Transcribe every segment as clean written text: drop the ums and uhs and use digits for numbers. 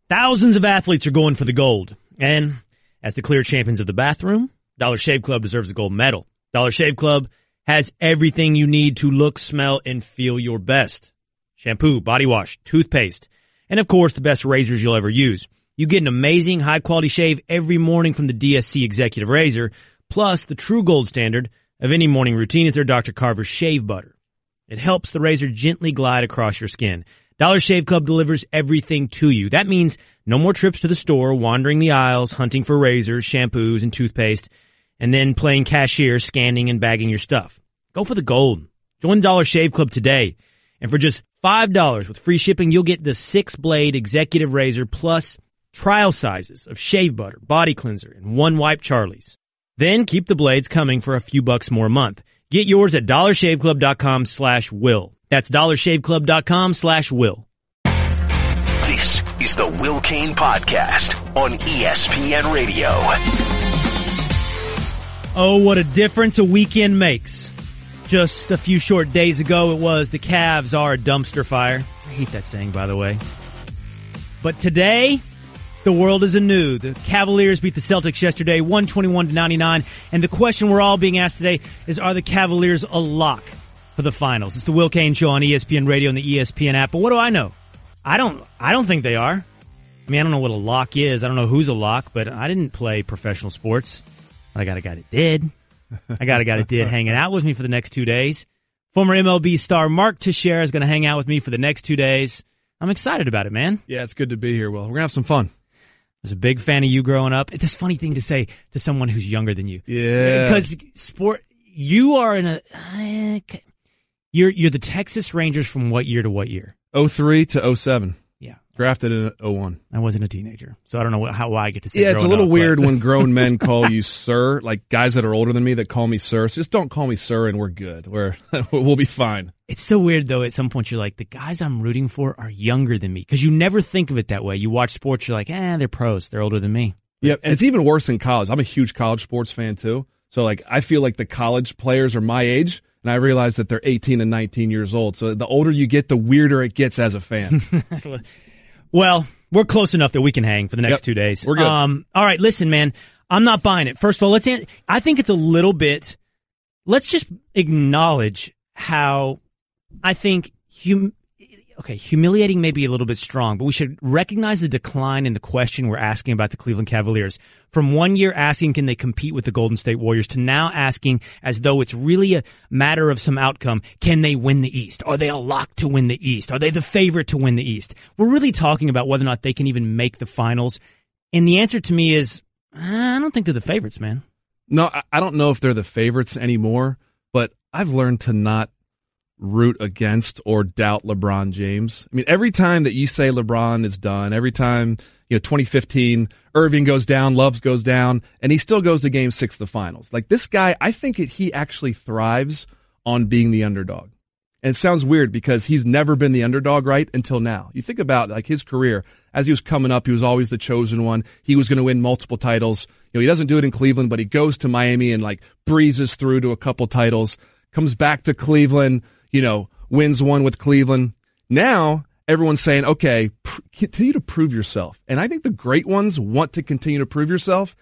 Thousands of athletes are going for the gold. And as the clear champions of the bathroom, Dollar Shave Club deserves the gold medal. Dollar Shave Club has everything you need to look, smell, and feel your best. Shampoo, body wash, toothpaste, and of course the best razors you'll ever use. You get an amazing high-quality shave every morning from the DSC Executive Razor, plus the true gold standard of any morning routine is their Dr. Carver's Shave Butter. It helps the razor gently glide across your skin. Dollar Shave Club delivers everything to you. That means no more trips to the store, wandering the aisles, hunting for razors, shampoos, and toothpaste, and then playing cashier, scanning and bagging your stuff. Go for the gold. Join Dollar Shave Club today. And for just $5 with free shipping, you'll get the 6-blade Executive Razor plus trial sizes of shave butter, body cleanser, and one wipe Charlie's. Then keep the blades coming for a few bucks more a month. Get yours at dollarshaveclub.com/will. That's dollarshaveclub.com/will. This is the Will Cain Podcast on ESPN Radio. Oh, what a difference a weekend makes. Just a few short days ago, it was the Cavs are a dumpster fire. I hate that saying, by the way. But today, the world is anew. The Cavaliers beat the Celtics yesterday, 121-99. And the question we're all being asked today is, are the Cavaliers a lock for the finals? It's the Will Cain Show on ESPN Radio and the ESPN app. But what do I know? I don't think they are. I mean, I don't know what a lock is. I don't know who's a lock, but I didn't play professional sports. I got a guy that did. I got a guy that did hanging out with me for the next 2 days. Former MLB star Mark Teixeira is going to hang out with me for the next 2 days. I'm excited about it, man. Yeah, it's good to be here, Will. We're going to have some fun. I was a big fan of you growing up. It's a funny thing to say to someone who's younger than you. Yeah. Because you are in a, you're the Texas Rangers from what year to what year? 03 to 07. Yeah. Drafted in 01. I wasn't a teenager, so I don't know why I get to say Yeah, it's a little up, weird when grown men call you sir, like guys that are older than me that call me sir. So just don't call me sir and we're good. We'll be fine. It's so weird, though, at some point you're like, the guys I'm rooting for are younger than me. Because you never think of it that way. You watch sports, you're like, they're pros. They're older than me. Yep, and it's even worse in college. I'm a huge college sports fan, too. So, like, I feel like the college players are my age, and I realize that they're 18 and 19 years old. So the older you get, the weirder it gets as a fan. Well, we're close enough that we can hang for the next 2 days. We're good. All right, listen, man. I'm not buying it. First of all, I think it's a little bit, let's just acknowledge how I think, humiliating may be a little bit strong, but we should recognize the decline in the question we're asking about the Cleveland Cavaliers. From 1 year asking, can they compete with the Golden State Warriors, to now asking, as though it's really a matter of some outcome, can they win the East? Are they a lock to win the East? Are they the favorite to win the East? We're really talking about whether or not they can even make the finals. And the answer to me is, I don't think they're the favorites, man. No, I don't know if they're the favorites anymore, but I've learned to not root against or doubt LeBron James. I mean, every time that you say LeBron is done, every time, 2015, Irving goes down, Love goes down, and he still goes to Game 6 of the finals. Like, this guy, I think he actually thrives on being the underdog. And it sounds weird because he's never been the underdog, right, until now. You think about, like, his career. As he was coming up, he was always the chosen one. He was going to win multiple titles. He doesn't do it in Cleveland, but he goes to Miami and, like, breezes through to a couple titles, comes back to Cleveland, wins one with Cleveland. Now, everyone's saying, okay, continue to prove yourself. And I think the great ones want to continue to prove yourself.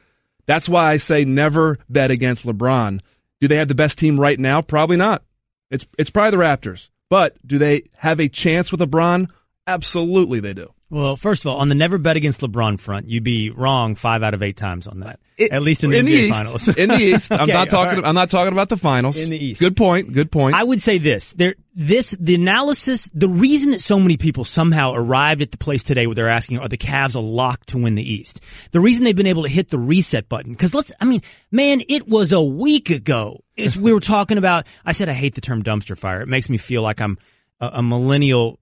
That's why I say never bet against LeBron. Do they have the best team right now? Probably not. It's probably the Raptors. But do they have a chance with LeBron? Absolutely they do. Well, first of all, on the never bet against LeBron front, you'd be wrong 5 out of 8 times on that. At least in the NBA Finals. In the East. I'm not talking about the finals. In the East. Good point. I would say this. The analysis, the reason that so many people somehow arrived at the place today where they're asking, are the Cavs a lock to win the East? The reason they've been able to hit the reset button, because it was a week ago. We were talking about, I said I hate the term dumpster fire. It makes me feel like I'm a millennial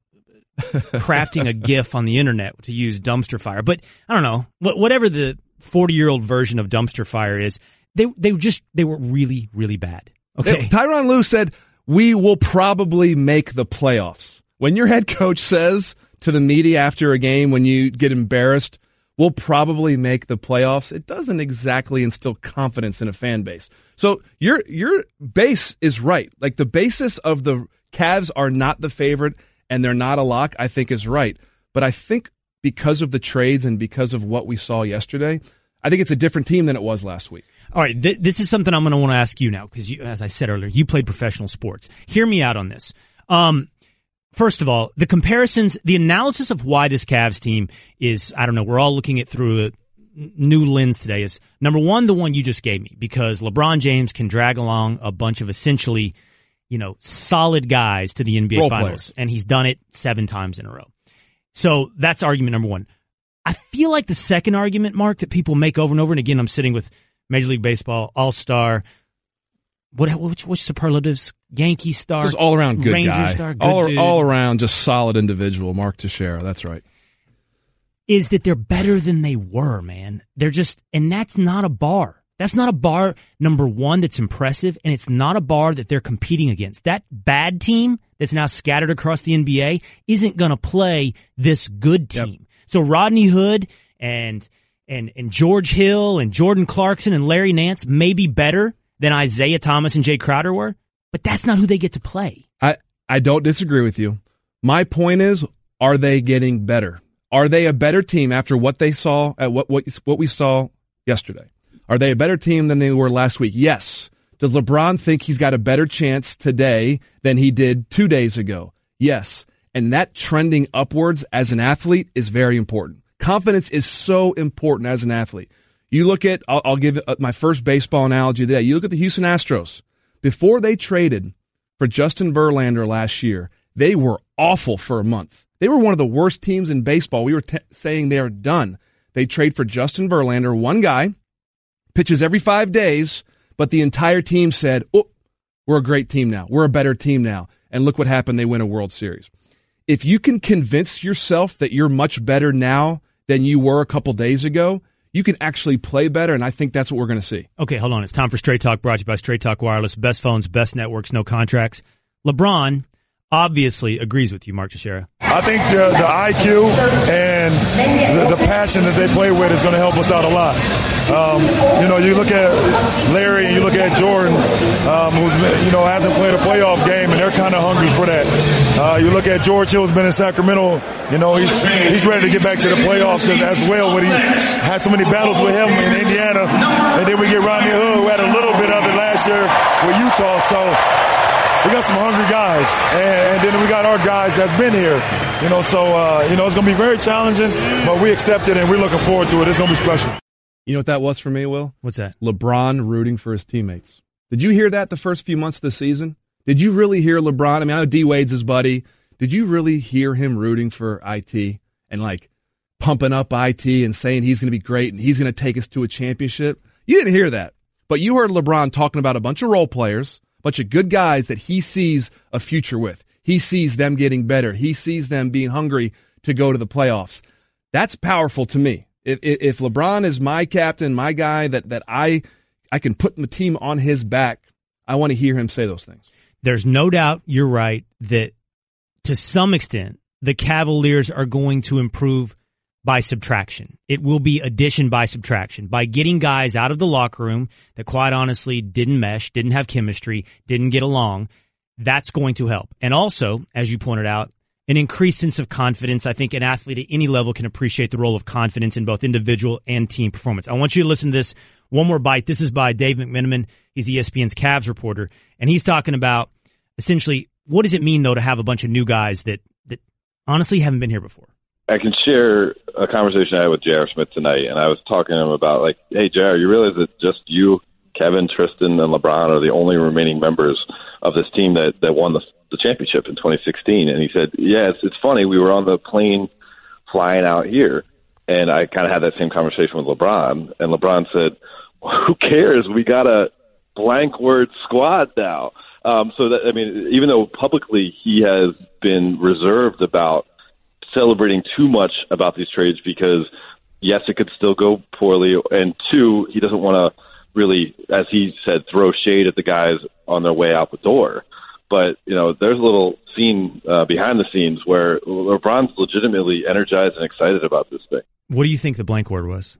crafting a GIF on the internet to use dumpster fire. But I don't know, whatever the 40-year-old version of dumpster fire is, they were really, really bad. Okay. Tyronn Lue said, we will probably make the playoffs. When your head coach says to the media after a game, when you get embarrassed, we'll probably make the playoffs, it doesn't exactly instill confidence in a fan base. So your base is right. Like, the basis of the Cavs are not the favorite and they're not a lock, I think is right. But I think because of the trades and because of what we saw yesterday, I think it's a different team than it was last week. All right, this is something I'm going to want to ask you now because, as I said earlier, you played professional sports. Hear me out on this. First of all, the comparisons, the analysis of why this Cavs team is, I don't know, we're all looking at through a new lens today is, number one, the one you just gave me, because LeBron James can drag along a bunch of essentially, solid guys to the NBA Role Finals, players. and he's done it 7 times in a row. So that's argument number one. I feel like the second argument, Mark, that people make over and over, and again, I'm sitting with Major League Baseball, All-Star, which superlatives? Yankee star, just all around good Ranger guy, star, good all around just solid individual. Mark Teixeira, that's right. Is that they're better than they were, man. They're just, and that's not a bar. That's not a bar, number one, that's impressive, and it's not a bar that they're competing against. That bad team that's now scattered across the NBA isn't going to play this good team. Yep. So Rodney Hood and George Hill and Jordan Clarkson and Larry Nance may be better than Isaiah Thomas and Jay Crowder were, but that's not who they get to play. I don't disagree with you. My point is, are they getting better? Are they a better team after what they saw at what we saw yesterday? Are they a better team than they were last week? Yes. Does LeBron think he's got a better chance today than he did 2 days ago? Yes. And that trending upwards as an athlete is very important. Confidence is so important as an athlete. You look at, I'll give my first baseball analogy today. You look at the Houston Astros. Before they traded for Justin Verlander last year, they were awful for a month. They were one of the worst teams in baseball. We were saying they are done. They trade for Justin Verlander, one guy, pitches every 5 days, but the entire team said, oh, we're a great team now. We're a better team now. And look what happened. They win a World Series. If you can convince yourself that you're much better now than you were a couple days ago, you can actually play better, and I think that's what we're going to see. Okay, hold on. It's time for Straight Talk, brought to you by Straight Talk Wireless. Best phones, best networks, no contracts. LeBron obviously agrees with you, Mark Teixeira. I think the IQ and the passion that they play with is going to help us out a lot. You look at Larry and you look at Jordan, who's hasn't played a playoff game, and they're kind of hungry for that. You look at George Hill, who's been in Sacramento. He's ready to get back to the playoffs as well. When he had so many battles with him in Indiana, and then we get Rodney Hood, who had a little bit of it last year with Utah. So we got some hungry guys, and then we got our guys that's been here. It's going to be very challenging, but we accept it, and we're looking forward to it. It's going to be special. You know what that was for me, Will? What's that? LeBron rooting for his teammates. Did you hear that the first few months of the season? Did you really hear LeBron? I mean, I know D Wade's his buddy. Did you really hear him rooting for IT and pumping up IT and saying he's going to be great and he's going to take us to a championship? You didn't hear that. But you heard LeBron talking about a bunch of role players, a bunch of good guys that he sees a future with. He sees them getting better. He sees them being hungry to go to the playoffs. That's powerful to me. If LeBron is my captain, my guy that I can put my team on his back, I want to hear him say those things. There's no doubt you're right that to some extent the Cavaliers are going to improve by subtraction. It will be addition by subtraction. By getting guys out of the locker room that quite honestly didn't mesh, didn't have chemistry, didn't get along, that's going to help. And also, as you pointed out, an increased sense of confidence. I think an athlete at any level can appreciate the role of confidence in both individual and team performance. I want you to listen to this one more bite. This is by Dave McMenamin. He's ESPN's Cavs reporter, and he's talking about essentially what does it mean, though, to have a bunch of new guys that honestly haven't been here before. I can share a conversation I had with J.R. Smith tonight, and I was talking to him about, hey, J.R., you realize that just you, Kevin, Tristan, and LeBron are the only remaining members of this team that won the championship in 2016. And he said, yeah, it's funny. We were on the plane flying out here, and I kind of had that same conversation with LeBron. And LeBron said, well, who cares? We got a blank word squad now. Even though publicly he has been reserved about celebrating too much about these trades because, yes, it could still go poorly, and two, he doesn't want to really, as he said, throw shade at the guys on their way out the door. But, there's a little scene behind the scenes where LeBron's legitimately energized and excited about this thing. What do you think the blank word was?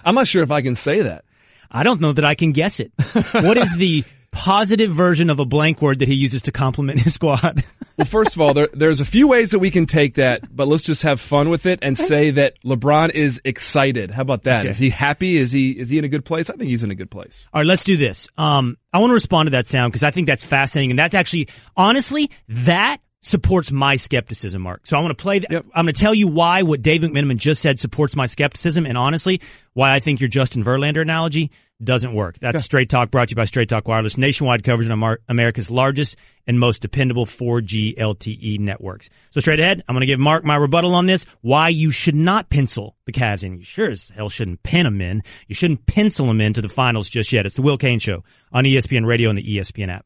I'm not sure if I can say that. I don't know that I can guess it. What is the positive version of a blank word that he uses to compliment his squad. Well, first of all, there's a few ways that we can take that, but let's just have fun with it and say that LeBron is excited. How about that? Okay. Is he happy? Is he in a good place? I think he's in a good place. All right, let's do this. I want to respond to that sound because I think that's fascinating, and that's actually, honestly, that supports my skepticism, Mark. So I want to play that. Yep. I'm going to tell you why what Dave McMenamin just said supports my skepticism, and honestly, why I think your Justin Verlander analogy doesn't work. That's Straight Talk, brought to you by Straight Talk Wireless, nationwide coverage on America's largest and most dependable 4G LTE networks. So straight ahead, I'm going to give Mark my rebuttal on this, why you should not pencil the Cavs in. You sure as hell shouldn't pin them in. You shouldn't pencil them into the finals just yet. It's the Will Cain Show on ESPN Radio and the ESPN app.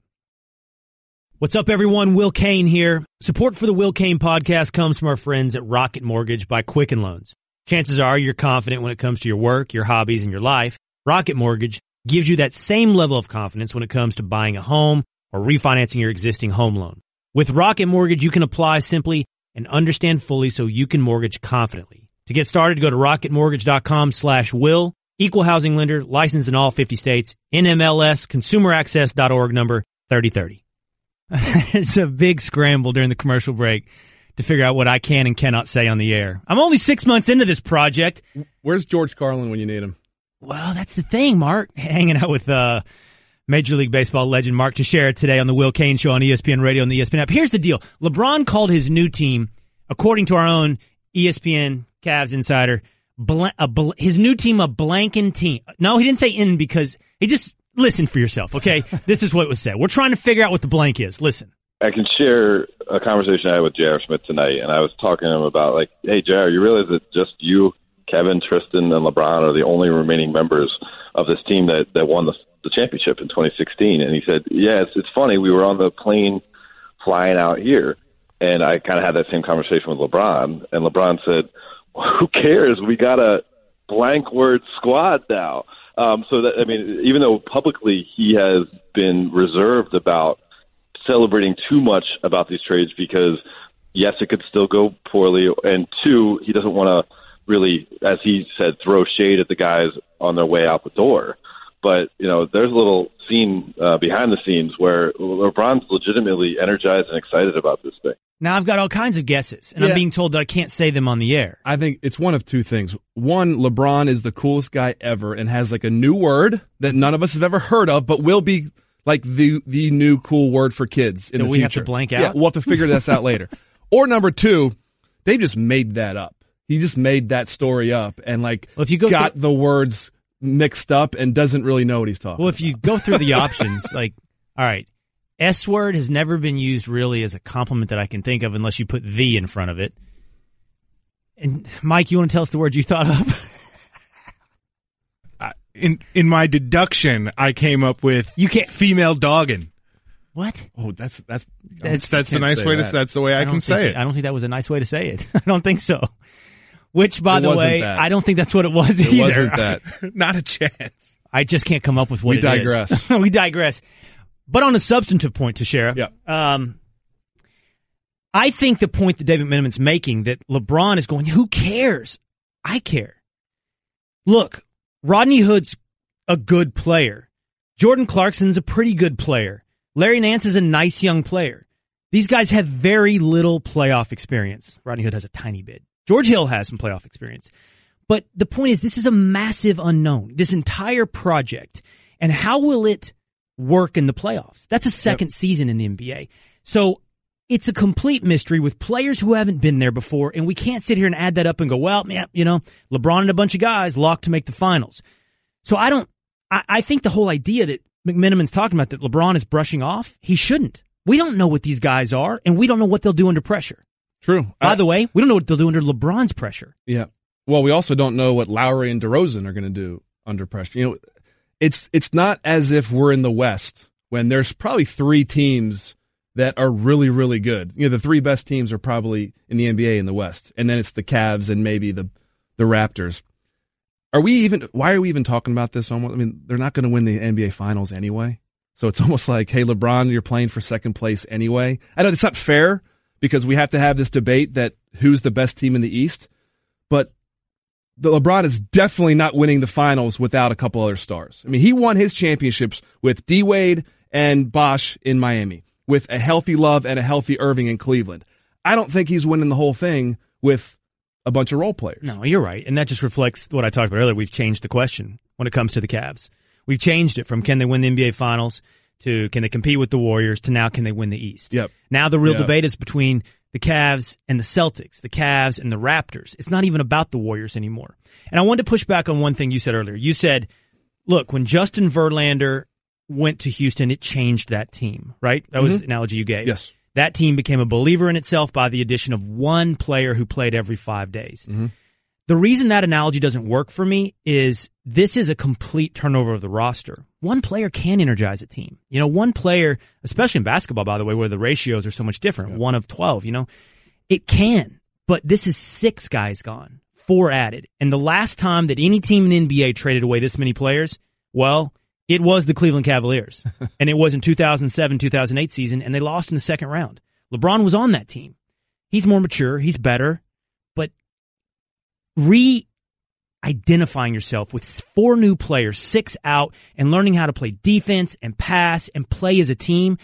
What's up, everyone? Will Cain here. Support for the Will Cain podcast comes from our friends at Rocket Mortgage by Quicken Loans. Chances are you're confident when it comes to your work, your hobbies, and your life. Rocket Mortgage gives you that same level of confidence when it comes to buying a home or refinancing your existing home loan. With Rocket Mortgage, you can apply simply and understand fully so you can mortgage confidently. To get started, go to rocketmortgage.com/will. Equal housing lender, licensed in all 50 states. NMLS, consumeraccess.org, number 3030. It's a big scramble during the commercial break to figure out what I can and cannot say on the air. I'm only 6 months into this project. Where's George Carlin when you need him? Well, that's the thing, Mark. Hanging out with Major League Baseball legend Mark Teixeira today on the Will Cain Show on ESPN Radio and the ESPN app. Here's the deal. LeBron called his new team, according to our own ESPN Cavs insider, his new team a blanking team. No, he didn't say in because he just... Listen for yourself, okay? This is what was said. We're trying to figure out what the blank is. Listen. I can share a conversation I had with J.R. Smith tonight, and I was talking to him about, like, hey, J.R., you realize that just you, Kevin, Tristan, and LeBron are the only remaining members of this team that won the championship in 2016. And he said, yeah, it's funny. We were on the plane flying out here, and I kind of had that same conversation with LeBron, and LeBron said, well, who cares? We got a blank word squad now. So that, I mean, even though publicly he has been reserved about celebrating too much about these trades because, yes, it could still go poorly, and two, he doesn't want to really, as he said, throw shade at the guys on their way out the door. But, you know, there's a little scene behind the scenes where LeBron's legitimately energized and excited about this thing. Now I've got all kinds of guesses, and I'm being told that I can't say them on the air. I think it's one of two things. One, LeBron is the coolest guy ever and has like a new word that none of us have ever heard of, but will be like the new cool word for kids in the future. We have to blank out? Yeah, we'll have to figure this out later. Or number two, they just made that up. He just made that story up and if you got the words mixed up and doesn't really know what he's talking about. Well, if you go through the options, all right, S word has never been used really as a compliment that I can think of unless you put the in front of it. And Mike, you want to tell us the word you thought of? In my deduction, I came up with female dogging. What? Oh, that's the nice way to. That's the way I can say it. I don't think that was a nice way to say it. I don't think so. Which, by the way, I don't think that's what it was either. It wasn't that. Not a chance. I just can't come up with what it is. We digress. But on a substantive point, Teixeira, I think the point that David McMenamin's making, that LeBron is going, who cares? I care. Look, Rodney Hood's a good player. Jordan Clarkson's a pretty good player. Larry Nance is a nice young player. These guys have very little playoff experience. Rodney Hood has a tiny bit. George Hill has some playoff experience. But the point is, this is a massive unknown, this entire project. And how will it work in the playoffs? That's a second season in the NBA. So it's a complete mystery with players who haven't been there before, and we can't sit here and add that up and go, well, man, LeBron and a bunch of guys locked to make the finals. So I think the whole idea that McMenamin's talking about, that LeBron is brushing off, he shouldn't. We don't know what these guys are, and we don't know what they'll do under pressure. True. By the way, we don't know what they'll do under LeBron's pressure. Yeah. Well, we also don't know what Lowry and DeRozan are going to do under pressure. It's not as if we're in the West when there's probably three teams that are really, really good. The three best teams are probably in the NBA in the West, and then it's the Cavs and maybe the Raptors. Why are we even talking about this? I mean, they're not going to win the NBA Finals anyway. So it's almost like, hey, LeBron, you're playing for second place anyway. I know it's not fair because we have to have this debate that who's the best team in the East, but the LeBron is definitely not winning the finals without a couple other stars. I mean, he won his championships with D-Wade and Bosch in Miami, with a healthy Love and a healthy Irving in Cleveland. I don't think he's winning the whole thing with a bunch of role players. No, you're right. And that just reflects what I talked about earlier. We've changed the question when it comes to the Cavs. We've changed it from can they win the NBA Finals to can they compete with the Warriors to now can they win the East. Yep. Now the real debate is between the Cavs and the Celtics, the Cavs and the Raptors. It's not even about the Warriors anymore. And I wanted to push back on one thing you said earlier. You said, look, when Justin Verlander went to Houston, it changed that team, right? That was the analogy you gave. Yes. That team became a believer in itself by the addition of one player who played every 5 days. The reason that analogy doesn't work for me is this is a complete turnover of the roster. One player can energize a team. You know, one player, especially in basketball, by the way, where the ratios are so much different, 1 of 12, you know, it can. But this is 6 guys gone, 4 added. And the last time that any team in the NBA traded away this many players, well, it was the Cleveland Cavaliers, and it was in 2007-2008 season, and they lost in the second round. LeBron was on that team. He's more mature. He's better. But re-identifying yourself with 4 new players, 6 out, and learning how to play defense and pass and play as a team,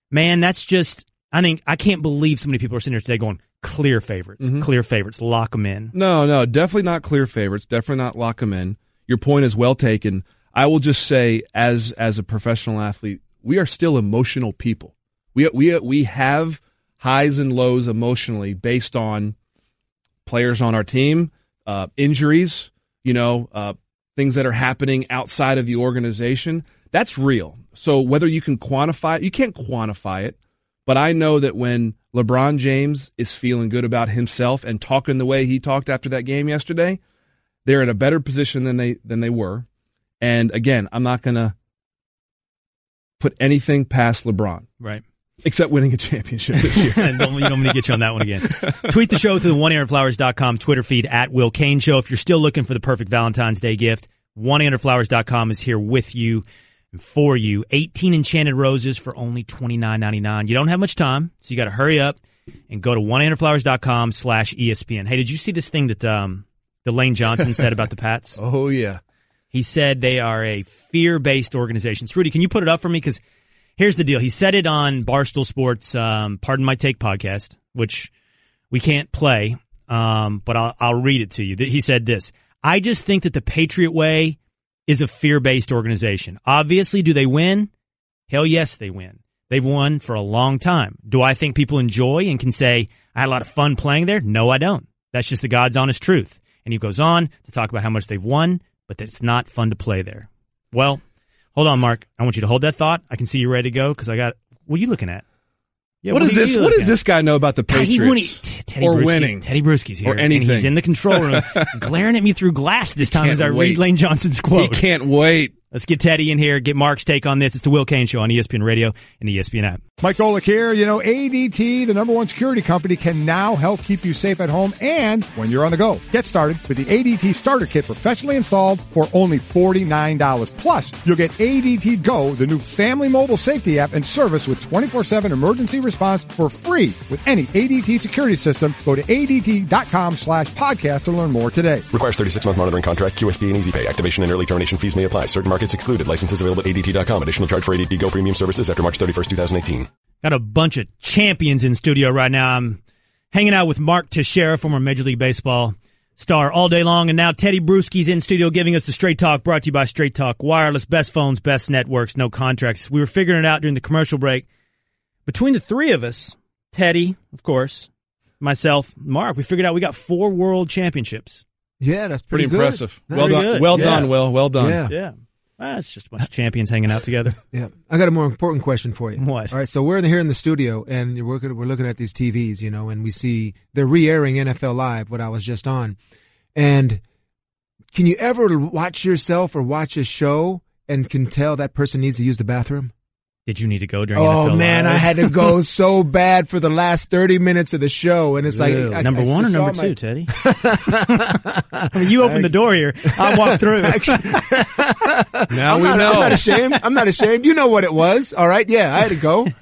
man, that's just, I can't believe so many people are sitting here today going, clear favorites, lock them in. No, definitely not clear favorites, definitely not lock them in. Your point is well taken. I will just say, as a professional athlete, we are still emotional people. We have highs and lows emotionally based on players on our team, injuries, things that are happening outside of the organization. That's real. So whether you can quantify it, you can't quantify it. But I know that when LeBron James is feeling good about himself and talking the way he talked after that game yesterday, they're in a better position than they were. And again, I'm not going to put anything past LeBron. Right. Except winning a championship this year. You don't want me to get you on that one again. Tweet the show to the 1-800-Flowers.com Twitter feed at Will Cain Show. If you're still looking for the perfect Valentine's Day gift, 1-800-Flowers.com is here with you and for you. 18 enchanted roses for only $29.99. You don't have much time, so you got to hurry up and go to 1-800-Flowers.com/ESPN. Hey, did you see this thing that Lane Johnson said about the Pats? Oh, yeah. He said they are a fear-based organization. Rudy, can you put it up for me? Because here's the deal. He said it on Barstool Sports, Pardon My Take podcast, which we can't play, but I'll read it to you. He said this: I just think that the Patriot way is a fear-based organization. Obviously, do they win? Hell yes, they win. They've won for a long time. Do I think people enjoy and can say, I had a lot of fun playing there? No, I don't. That's just the God's honest truth. And he goes on to talk about how much they've won, but that it's not fun to play there. Well, hold on, Mark. I want you to hold that thought. I can see you ready to go because what are you looking at? Yeah, what does this guy know about the Patriots? Tedy or Bruschi, winning? Tedy Bruschi's here. Or anything. And he's in the control room glaring at me through glass this time as I read Lane Johnson's quote. He can't wait. Let's get Teddy in here, get Mark's take on this. It's the Will Cain Show on ESPN Radio and the ESPN app. Mike Golick here. ADT, the +1 security company, can now help keep you safe at home and when you're on the go. Get started with the ADT Starter Kit professionally installed for only $49. Plus, you'll get ADT Go, the new family mobile safety app and service with 24/7 emergency response for free with any ADT security system. Go to ADT.com/podcast to learn more today. Requires 36-month monitoring contract, QSP and Easy Pay. Activation and early termination fees may apply. Certain markets excluded. Licenses available at ADT.com. Additional charge for ADT Go premium services after March 31st, 2018. Got a bunch of champions in studio right now. I'm hanging out with Mark Teixeira, former Major League Baseball star, all day long. And now Tedy Bruschi's in studio giving us the Straight Talk, brought to you by Straight Talk Wireless. Best phones, best networks, no contracts. We were figuring it out during the commercial break. Between the three of us, Teddy, of course, myself, Mark, we figured out we got 4 world championships. Yeah, that's pretty good. Impressive. Well done. Well done, Will. Well done. Yeah. It's just a bunch of champions hanging out together. Yeah. I got a more important question for you. What? All right, so we're here in the studio, and we're looking at these TVs, and we see they're re-airing NFL Live, what I was just on. And can you ever watch yourself or watch a show and can tell that person needs to use the bathroom? Did you need to go during NFL Oh, man, Live? I had to go so bad for the last 30 minutes of the show. And it's like... Number one or number two, Teddy? I mean, you opened the door here. I walked through. Now we know. I'm not ashamed. You know what it was. All right, yeah, I had to go. Can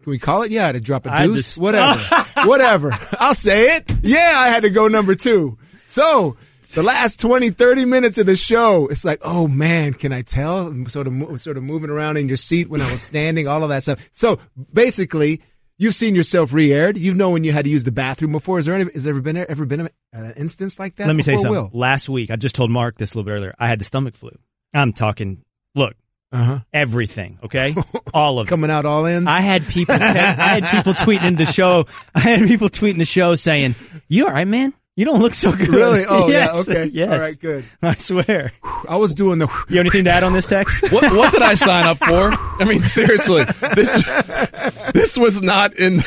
we call it? Yeah, I had to drop a deuce. Whatever. Whatever. I'll say it. Yeah, I had to go number 2. So The last 20, 30 minutes of the show, it's like, oh man, can I tell? I'm sort of moving around in your seat when I was standing, all of that stuff. So basically, you've seen yourself re-aired. You know when you had to use the bathroom before. Has there ever been an instance like that? Let me tell you something. Will? Last week, I just told Mark this a little bit earlier. I had the stomach flu. I'm talking, look, everything, okay? All of it. Coming out all ends? I had people tweeting the show. I had people tweeting the show saying, "You all right, man? You don't look so good." Really? Oh, yes, yeah, okay. Yes. All right, good. I swear. I was doing the... You have anything to add on this text? What did I sign up for? I mean, seriously, this was not in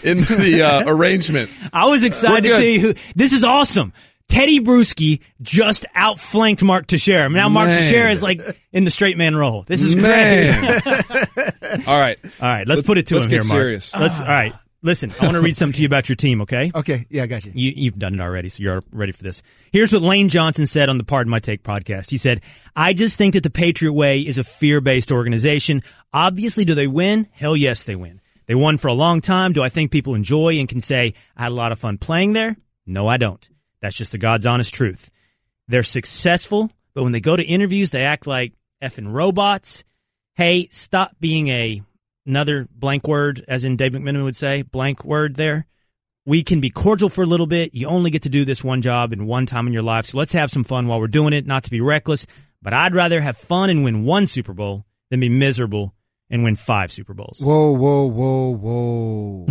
the arrangement. I was excited to see who. This is awesome. Tedy Bruschi just outflanked Mark Teixeira. Now Mark Teixeira is like in the straight man role. This is great. All right. Let's put it to him here, Mark. Serious. All right. Listen, I want to read something to you about your team, okay? Okay, yeah, I got you. You've done it already, so you're ready for this. Here's what Lane Johnson said on the Pardon My Take podcast. He said, "I just think that the Patriot Way is a fear-based organization. Obviously, do they win? Hell yes, they win. They won for a long time. Do I think people enjoy and can say, I had a lot of fun playing there? No, I don't. That's just the God's honest truth. They're successful, but when they go to interviews, they act like effing robots. Hey, stop being another blank word, as in Dave McMenamin would say, blank word there. We can be cordial for a little bit. You only get to do this one job in one time in your life, so let's have some fun while we're doing it, not to be reckless. But I'd rather have fun and win one Super Bowl than be miserable and win 5 Super Bowls." Whoa.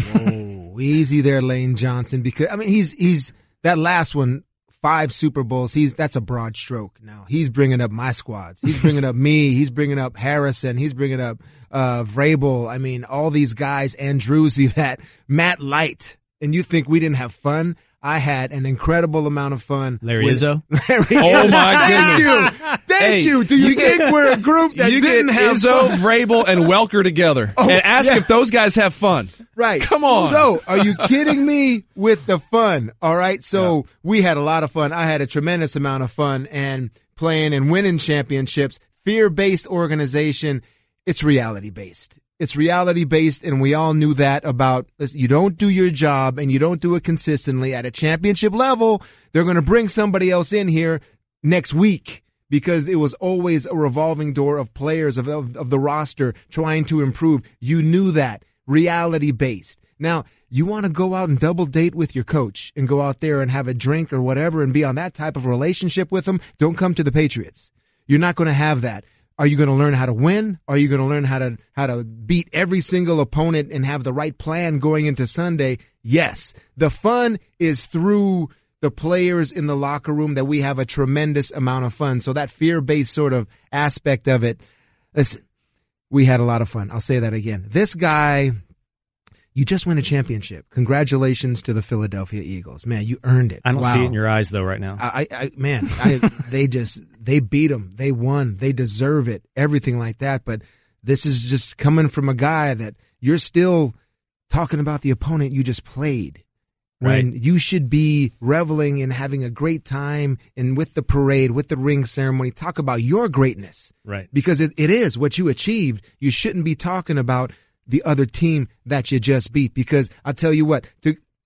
Easy there, Lane Johnson, because, I mean, he's that last one, 5 Super Bowls, that's a broad stroke now. He's bringing up my squads. He's bringing up me. He's bringing up Harrison. He's bringing up Vrabel. I mean, all these guys, Andrewsy, that Matt Light. And you think we didn't have fun? I had an incredible amount of fun. Larry Izzo? Oh, my goodness. Thank you. Do you think we're a group that didn't have Izzo, fun? Vrabel, and Welker together and ask if those guys have fun? Right. Come on. So, are you kidding me with the fun? All right. So, we had a lot of fun. I had a tremendous amount of fun and playing and winning championships. Fear-based organization. It's reality-based. It's reality-based, and we all knew that about you don't do your job and you don't do it consistently at a championship level, they're going to bring somebody else in here next week because it was always a revolving door of players of the roster trying to improve. You knew that. Reality-based. Now, you want to go out and double date with your coach and go out there and have a drink or whatever and be on that type of relationship with them, don't come to the Patriots. You're not going to have that. Are you going to learn how to win? Are you going to learn how to beat every single opponent and have the right plan going into Sunday? Yes. The fun is through the players in the locker room that we have a tremendous amount of fun. So that fear-based sort of aspect of it, listen, we had a lot of fun. I'll say that again. This guy, you just won a championship. Congratulations to the Philadelphia Eagles. Man, you earned it. I don't see it in your eyes, though, right now. They beat them. They won. They deserve it. Everything like that. But this is just coming from a guy that you're still talking about the opponent you just played. When you should be reveling and having a great time and with the parade, with the ring ceremony, talk about your greatness. Right. Because it is what you achieved. You shouldn't be talking about the other team that you just beat. Because I'll tell you what,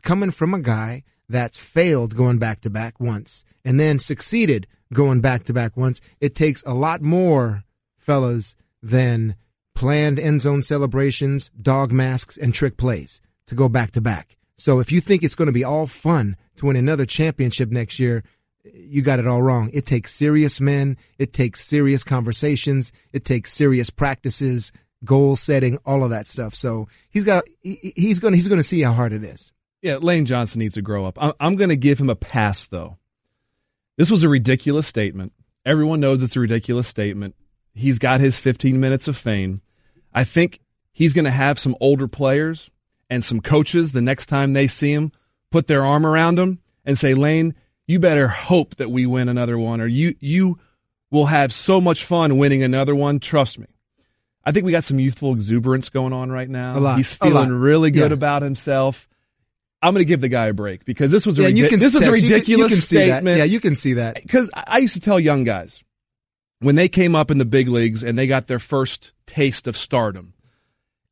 coming from a guy that's failed going back-to-back once and then succeeded going back-to-back once, it takes a lot more, fellas, than planned end zone celebrations, dog masks, and trick plays to go back-to-back. So if you think it's going to be all fun to win another championship next year, you got it all wrong. It takes serious men. It takes serious conversations. It takes serious practices, goal setting, all of that stuff. So he's going to see how hard it is. Yeah, Lane Johnson needs to grow up. I'm going to give him a pass, though. This was a ridiculous statement. Everyone knows it's a ridiculous statement. He's got his 15 minutes of fame. I think he's going to have some older players and some coaches the next time they see him put their arm around him and say, Lane, you better hope that we win another one, or you will have so much fun winning another one. Trust me. I think we got some youthful exuberance going on right now. A lot. He's feeling really good about himself. I'm going to give the guy a break because this was a ridiculous statement. Yeah, you can see that. Because I used to tell young guys when they came up in the big leagues and they got their first taste of stardom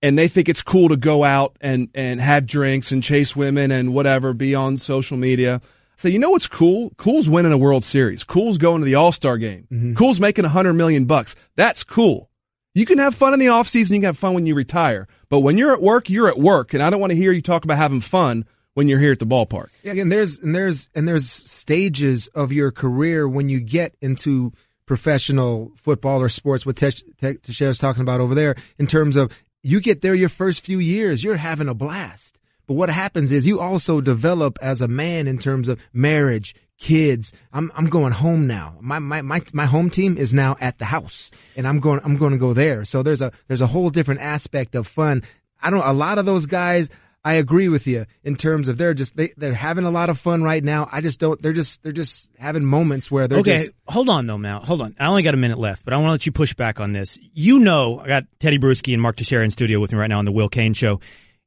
and they think it's cool to go out and have drinks and chase women and whatever, be on social media. So you know what's cool? Cool's winning a World Series. Cool's going to the All-Star game. Mm-hmm. Cool's making $100 million. That's cool. You can have fun in the off season. You can have fun when you retire. But when you're at work, you're at work. And I don't want to hear you talk about having fun when you're here at the ballpark. Yeah, and there's stages of your career when you get into professional football or sports, what Teixeira's talking about over there, in terms of you get there your first few years, you're having a blast. But what happens is you also develop as a man in terms of marriage, kids. I'm going home now. My home team is now at the house, and I'm going to go there. So there's a whole different aspect of fun. A lot of those guys, I agree with you in terms of they're having a lot of fun right now. I just don't. They're just having moments where they're okay. Hold on though, Mal. Hold on. I only got a minute left, but I want to let you push back on this. I got Tedy Bruschi and Mark Teixeira in studio with me right now on the Will Cain Show.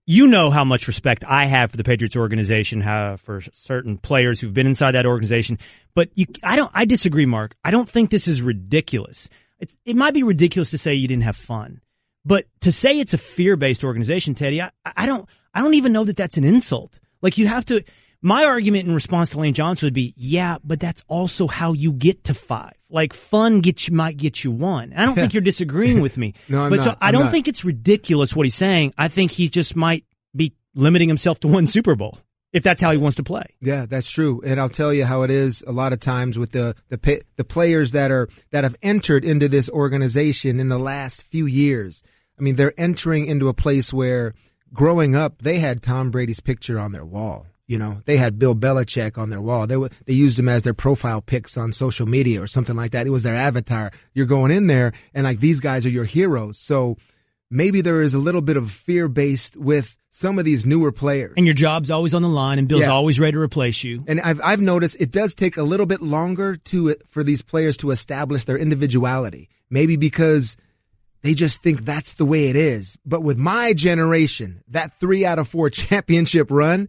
You know how much respect I have for the Patriots organization, for certain players who've been inside that organization. But I disagree, Mark. I don't think this is ridiculous. It might be ridiculous to say you didn't have fun, but to say it's a fear-based organization, Teddy, I don't even know that that's an insult. Like you have to. My argument in response to Lane Johnson would be, yeah, but that's also how you get to 5. Like fun might get you 1. I don't think you're disagreeing with me. No, I'm but not. So I don't think it's ridiculous what he's saying. I think he just might be limiting himself to 1 Super Bowl if that's how he wants to play. Yeah, that's true. And I'll tell you how it is a lot of times with the players that have entered into this organization in the last few years. I mean, they're entering into a place where growing up, they had Tom Brady's picture on their wall. You know, they had Bill Belichick on their wall. They used him as their profile pics on social media or something like that. It was their avatar. You're going in there and like these guys are your heroes. So maybe there is a little bit of fear based with some of these newer players. And your job's always on the line and Bill's always ready to replace you. And I've noticed it does take a little bit longer for these players to establish their individuality. Maybe because they just think that's the way it is. But with my generation, that 3 out of 4 championship run,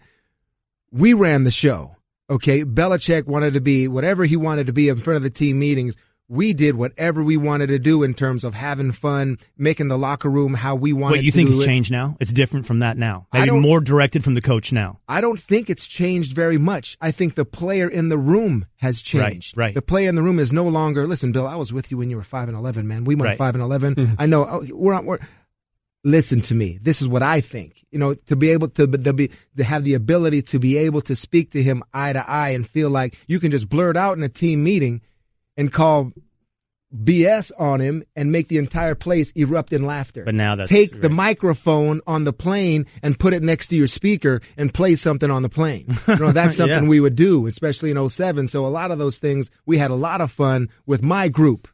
we ran the show, okay? Belichick wanted to be whatever he wanted to be in front of the team meetings. We did whatever we wanted to do in terms of having fun, making the locker room how we wanted to do it. Wait, you think it's changed now? It's different from that now? Maybe more directed from the coach now? I don't think it's changed very much. I think the player in the room has changed. Right. The player in the room is no longer, listen, Bill, I was with you when you were 5-11, man. We went 5-11. Mm-hmm. I know we're listen to me. This is what I think. You know, to be able to have the ability to be able to speak to him eye to eye and feel like you can just blurt out in a team meeting and call BS on him and make the entire place erupt in laughter. But now that's take the microphone on the plane and put it next to your speaker and play something on the plane. You know, that's something we would do, especially in 07. So a lot of those things, we had a lot of fun with my group.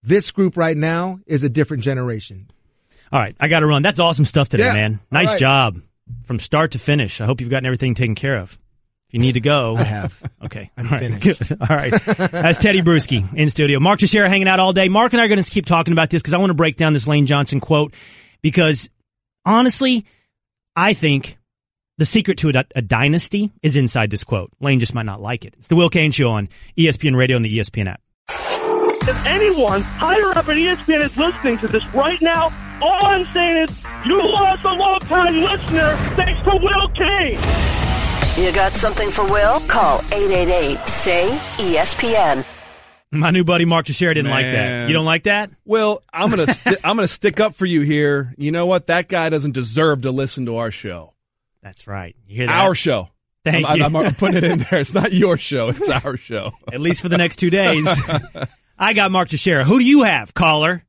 This group right now is a different generation. All right, I got to run. That's awesome stuff today, man. Nice job from start to finish. I hope you've gotten everything taken care of. If you need to go. I have. Okay. I'm finished. Good. All right. That's Tedy Bruschi in studio. Mark Teixeira hanging out all day. Mark and I are going to keep talking about this because I want to break down this Lane Johnson quote because, honestly, I think the secret to a dynasty is inside this quote. Lane just might not like it. It's the Will Cain Show on ESPN Radio and the ESPN app. If anyone higher up at ESPN is listening to this right now, all I'm saying is you lost a long-time listener thanks to Will Cain. You got something for Will? Call 888-SAY-ESPN. My new buddy Mark Teixeira didn't like that. You don't like that? Well, I'm gonna stick up for you here. You know what? That guy doesn't deserve to listen to our show. That's right. You hear that? Our show. Thank you. I'm putting it in there. It's not your show. It's our show. At least for the next 2 days. I got Mark Teixeira. Who do you have, caller?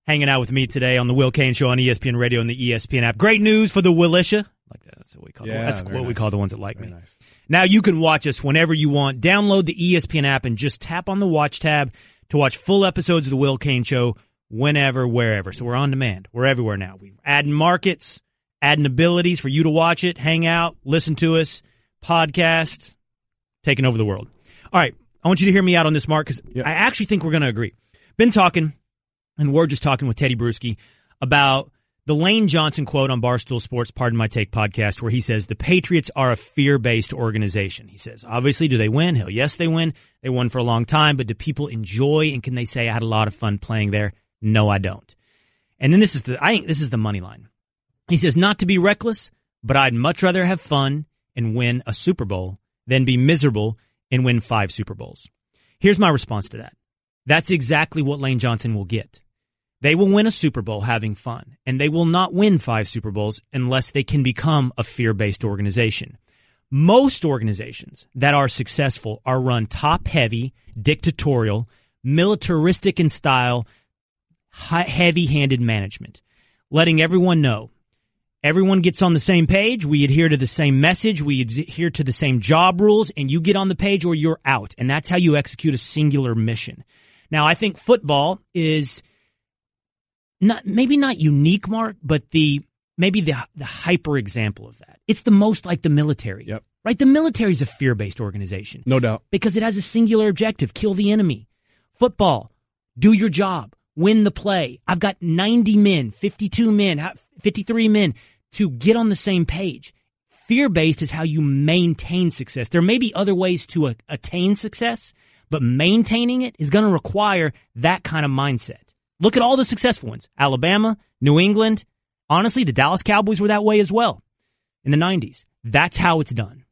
Hanging out with me today on the Will Cain Show on ESPN Radio and the ESPN app. Great news for the Willisha. Like that. That's what we call That's what we call the ones that like me. Nice. Now you can watch us whenever you want. Download the ESPN app and just tap on the watch tab to watch full episodes of the Will Cain Show whenever, wherever. So we're on demand. We're everywhere now. We're adding markets, adding abilities for you to watch it, hang out, listen to us, podcast, taking over the world. All right. I want you to hear me out on this, Mark, because I actually think we're going to agree. Been talking, and we're just talking with Tedy Bruschi about the Lane Johnson quote on Barstool Sports, Pardon My Take podcast, where he says, the Patriots are a fear-based organization. He says, obviously, do they win? Hell, yes, they win. They won for a long time, but do people enjoy, and can they say, I had a lot of fun playing there? No, I don't. And then I think this is the money line. He says, not to be reckless, but I'd much rather have fun and win a Super Bowl than be miserable and win 5 Super Bowls. Here's my response to that. That's exactly what Lane Johnson will get. They will win a Super Bowl having fun, and they will not win 5 Super Bowls unless they can become a fear-based organization. Most organizations that are successful are run top-heavy, dictatorial, militaristic in style, heavy-handed management, letting everyone know. Everyone gets on the same page, we adhere to the same message, we adhere to the same job rules, and you get on the page or you're out. And that's how you execute a singular mission. Now, I think football is maybe not unique, Mark, but maybe the hyper example of that. It's the most like the military. Yep. Right? The military is a fear-based organization. No doubt. Because it has a singular objective, kill the enemy. Football, do your job, win the play. I've got 90 men, 52 men, 53 men to get on the same page. Fear-based is how you maintain success. There may be other ways to attain success, but maintaining it is going to require that kind of mindset. Look at all the successful ones. Alabama, New England. Honestly, the Dallas Cowboys were that way as well in the 90s. That's how it's done.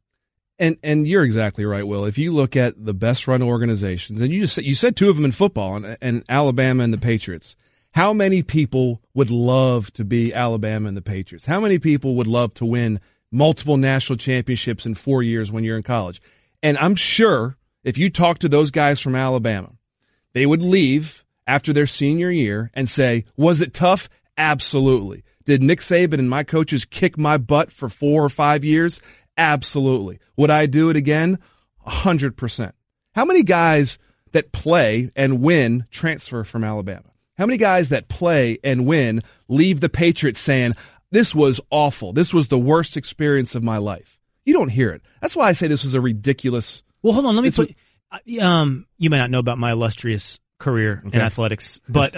And you're exactly right, Will. If you look at the best run organizations, and you said 2 of them in football, and Alabama and the Patriots. How many people would love to be Alabama and the Patriots? How many people would love to win multiple national championships in 4 years when you're in college? And I'm sure if you talk to those guys from Alabama, they would leave after their senior year and say, was it tough? Absolutely. Did Nick Saban and my coaches kick my butt for 4 or 5 years? Absolutely. Would I do it again? 100%. How many guys that play and win transfer from Alabama? How many guys that play and win leave the Patriots saying, this was awful. This was the worst experience of my life? You don't hear it. That's why I say this was a ridiculous. Well, hold on. Let me put, you may not know about my illustrious career in athletics, but,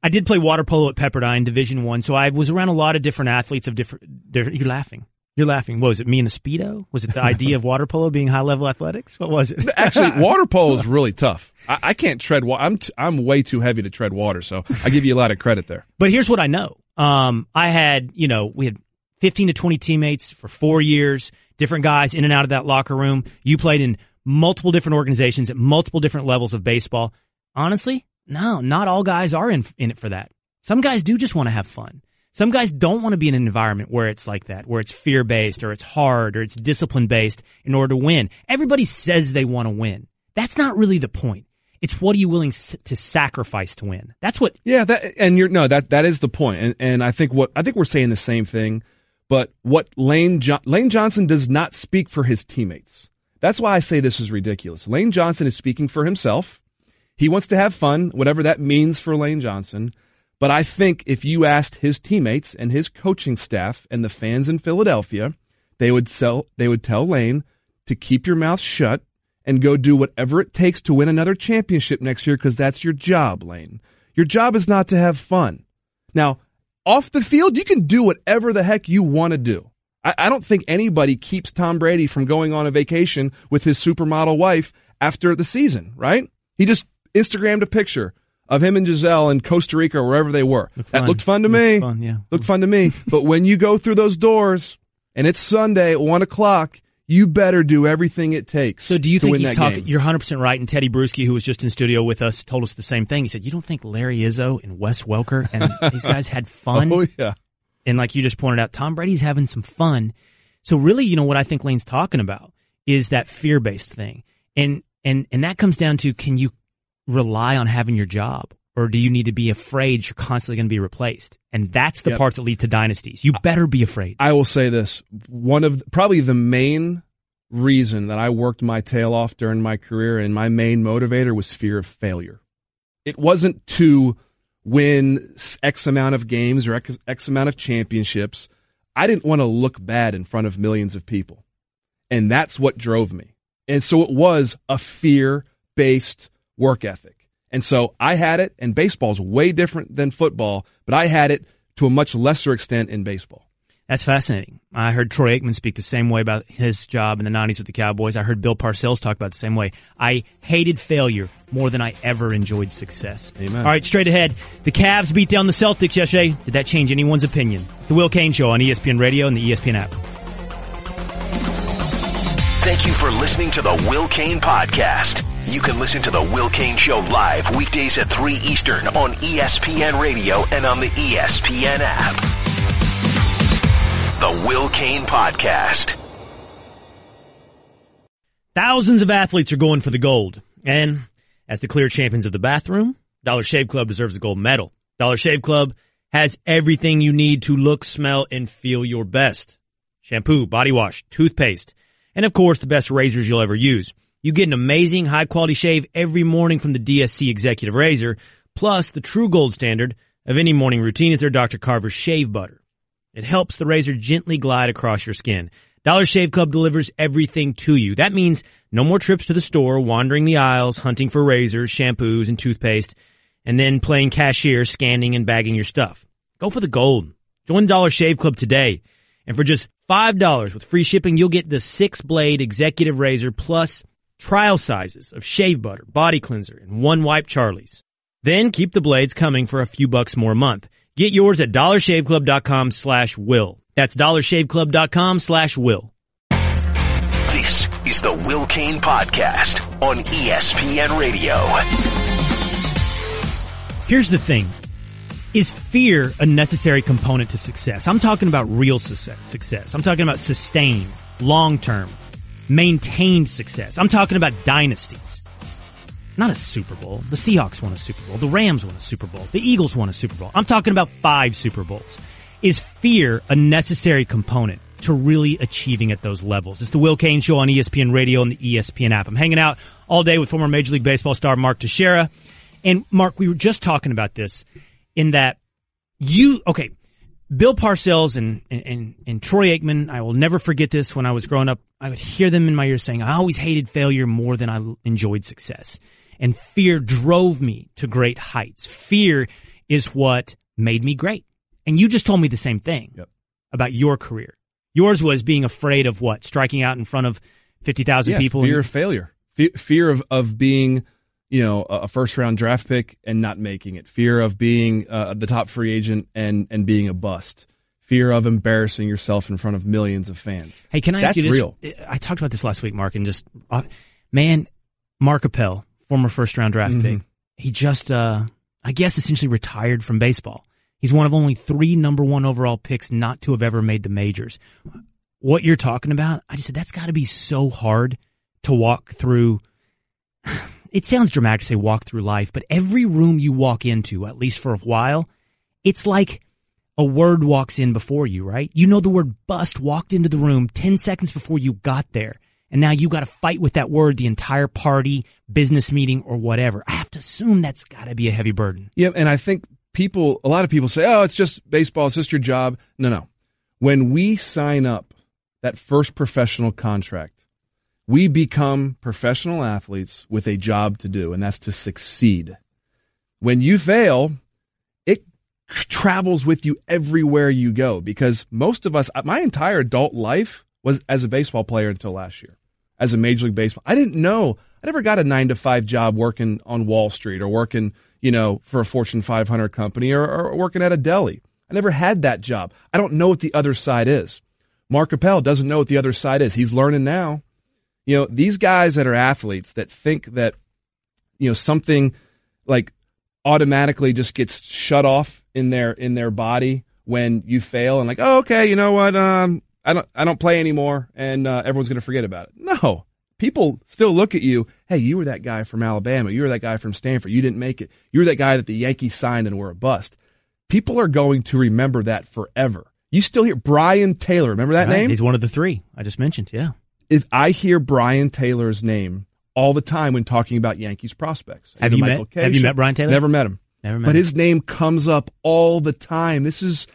I did play water polo at Pepperdine, Division I, so I was around a lot of different athletes of different. You're laughing. You're laughing. What was it? Me in a Speedo? Was it the idea of water polo being high-level athletics? What was it? Actually, water polo is really tough. I can't tread water. I'm way too heavy to tread water, so I give you a lot of credit there. But here's what I know. I had, we had 15 to 20 teammates for 4 years, different guys in and out of that locker room. You played in multiple different organizations at multiple different levels of baseball. Honestly, no, not all guys are in it for that. Some guys do just want to have fun. Some guys don't want to be in an environment where it's like that, where it's fear-based or it's hard or it's discipline-based in order to win. Everybody says they want to win. That's not really the point. It's what are you willing to sacrifice to win? That's what. Yeah, that is the point. And I think we're saying the same thing. But what Lane Johnson does not speak for his teammates. That's why I say this is ridiculous. Lane Johnson is speaking for himself. He wants to have fun, whatever that means for Lane Johnson. But I think if you asked his teammates and his coaching staff and the fans in Philadelphia, they would tell Lane to keep your mouth shut and go do whatever it takes to win another championship next year, because that's your job, Lane. Your job is not to have fun. Now, off the field, you can do whatever the heck you want to do. I don't think anybody keeps Tom Brady from going on a vacation with his supermodel wife after the season, right? He just Instagrammed a picture of him and Giselle in Costa Rica or wherever they were. That looked fun to me. Looked fun to me. But when you go through those doors and it's Sunday at 1 o'clock, you better do everything it takes. So do you think he's talking? Game. You're 100% right. And Tedy Bruschi, who was just in studio with us, told us the same thing. He said, you don't think Larry Izzo and Wes Welker and these guys had fun? Oh, yeah. And like you just pointed out, Tom Brady's having some fun. So really, what I think Lane's talking about is that fear-based thing. And that comes down to, can you rely on having your job? Or do you need to be afraid you're constantly going to be replaced? And that's the part that leads to dynasties. You better be afraid. I will say this. Probably the main reason that I worked my tail off during my career and my main motivator was fear of failure. It wasn't to win X amount of games or X amount of championships. I didn't want to look bad in front of millions of people. And that's what drove me. And so it was a fear-based work ethic. And so I had it, and baseball's way different than football, but I had it to a much lesser extent in baseball. That's fascinating. I heard Troy Aikman speak the same way about his job in the 90s with the Cowboys. I heard Bill Parcells talk about it the same way. I hated failure more than I ever enjoyed success. Amen. All right, straight ahead. The Cavs beat down the Celtics yesterday. Did that change anyone's opinion? It's the Will Cain Show on ESPN Radio and the ESPN app. Thank you for listening to the Will Cain Podcast. You can listen to the Will Cain Show live weekdays at 3 Eastern on ESPN Radio and on the ESPN app. The Will Cain Podcast. Thousands of athletes are going for the gold. And as the clear champions of the bathroom, Dollar Shave Club deserves the gold medal. Dollar Shave Club has everything you need to look, smell, and feel your best. Shampoo, body wash, toothpaste, and of course the best razors you'll ever use. You get an amazing high-quality shave every morning from the DSC Executive Razor, plus the true gold standard of any morning routine is their Dr. Carver's Shave Butter. It helps the razor gently glide across your skin. Dollar Shave Club delivers everything to you. That means no more trips to the store, wandering the aisles, hunting for razors, shampoos, and toothpaste, and then playing cashier, scanning and bagging your stuff. Go for the gold. Join Dollar Shave Club today. And for just $5 with free shipping, you'll get the 6-blade Executive Razor plus trial sizes of shave butter, body cleanser, and one wipe Charlie's. Then keep the blades coming for a few bucks more a month. Get yours at dollarshaveclub.com/will. That's dollarshaveclub.com/will. This is the Will Cain Podcast on ESPN Radio. Here's the thing. Is fear a necessary component to success? I'm talking about real success. I'm talking about sustained, long-term, maintained success. I'm talking about dynasties. Not a Super Bowl. The Seahawks won a Super Bowl. The Rams won a Super Bowl. The Eagles won a Super Bowl. I'm talking about 5 Super Bowls. Is fear a necessary component to really achieving at those levels? It's the Will Cain Show on ESPN Radio and the ESPN app. I'm hanging out all day with former Major League Baseball star Mark Teixeira. And Mark, we were just talking about this in that Bill Parcells and Troy Aikman, I will never forget this. When I was growing up, I would hear them in my ear saying, I always hated failure more than I enjoyed success. And fear drove me to great heights. Fear is what made me great. And you just told me the same thing about your career. Yours was being afraid of what? Striking out in front of 50,000 people? Fear of failure. Fear of being, a first-round draft pick and not making it. Fear of being the top free agent and being a bust. Fear of embarrassing yourself in front of millions of fans. Hey, can I ask you this? Real. I talked about this last week, Mark, and just, Mark Appel, former first-round draft pick, he just, I guess, essentially retired from baseball. He's one of only 3 number 1 overall picks not to have ever made the majors. What you're talking about, I just said, that's got to be so hard to walk through. It sounds dramatic to say walk through life, but every room you walk into, at least for a while, it's like a word walks in before you, right? You know the word bust walked into the room 10 seconds before you got there. And now you got to fight with that word the entire party, business meeting, or whatever. I have to assume that's got to be a heavy burden. Yeah, and I think a lot of people say, oh, it's just baseball, it's just your job. No. When we sign up that first professional contract, we become professional athletes with a job to do, and that's to succeed. When you fail, it travels with you everywhere you go, because most of us, my entire adult life was as a baseball player until last year, as a Major League Baseball. I didn't know. I never got a 9-to-5 job working on Wall Street or working, for a Fortune 500 company or working at a deli. I never had that job. I don't know what the other side is. Mark Appel doesn't know what the other side is. He's learning now. These guys that are athletes that think that, something like automatically just gets shut off in their body when you fail and like, oh, okay, you know what? I don't play anymore and everyone's going to forget about it. No. People still look at you. Hey, you were that guy from Alabama. You were that guy from Stanford. You didn't make it. You were that guy that the Yankees signed and were a bust. People are going to remember that forever. You still hear Brian Taylor. Remember that name? He's one of the 3 I just mentioned, yeah. If I hear Brian Taylor's name all the time when talking about Yankees prospects. Have you met Brian Taylor? Never met him. But his name comes up all the time. This is,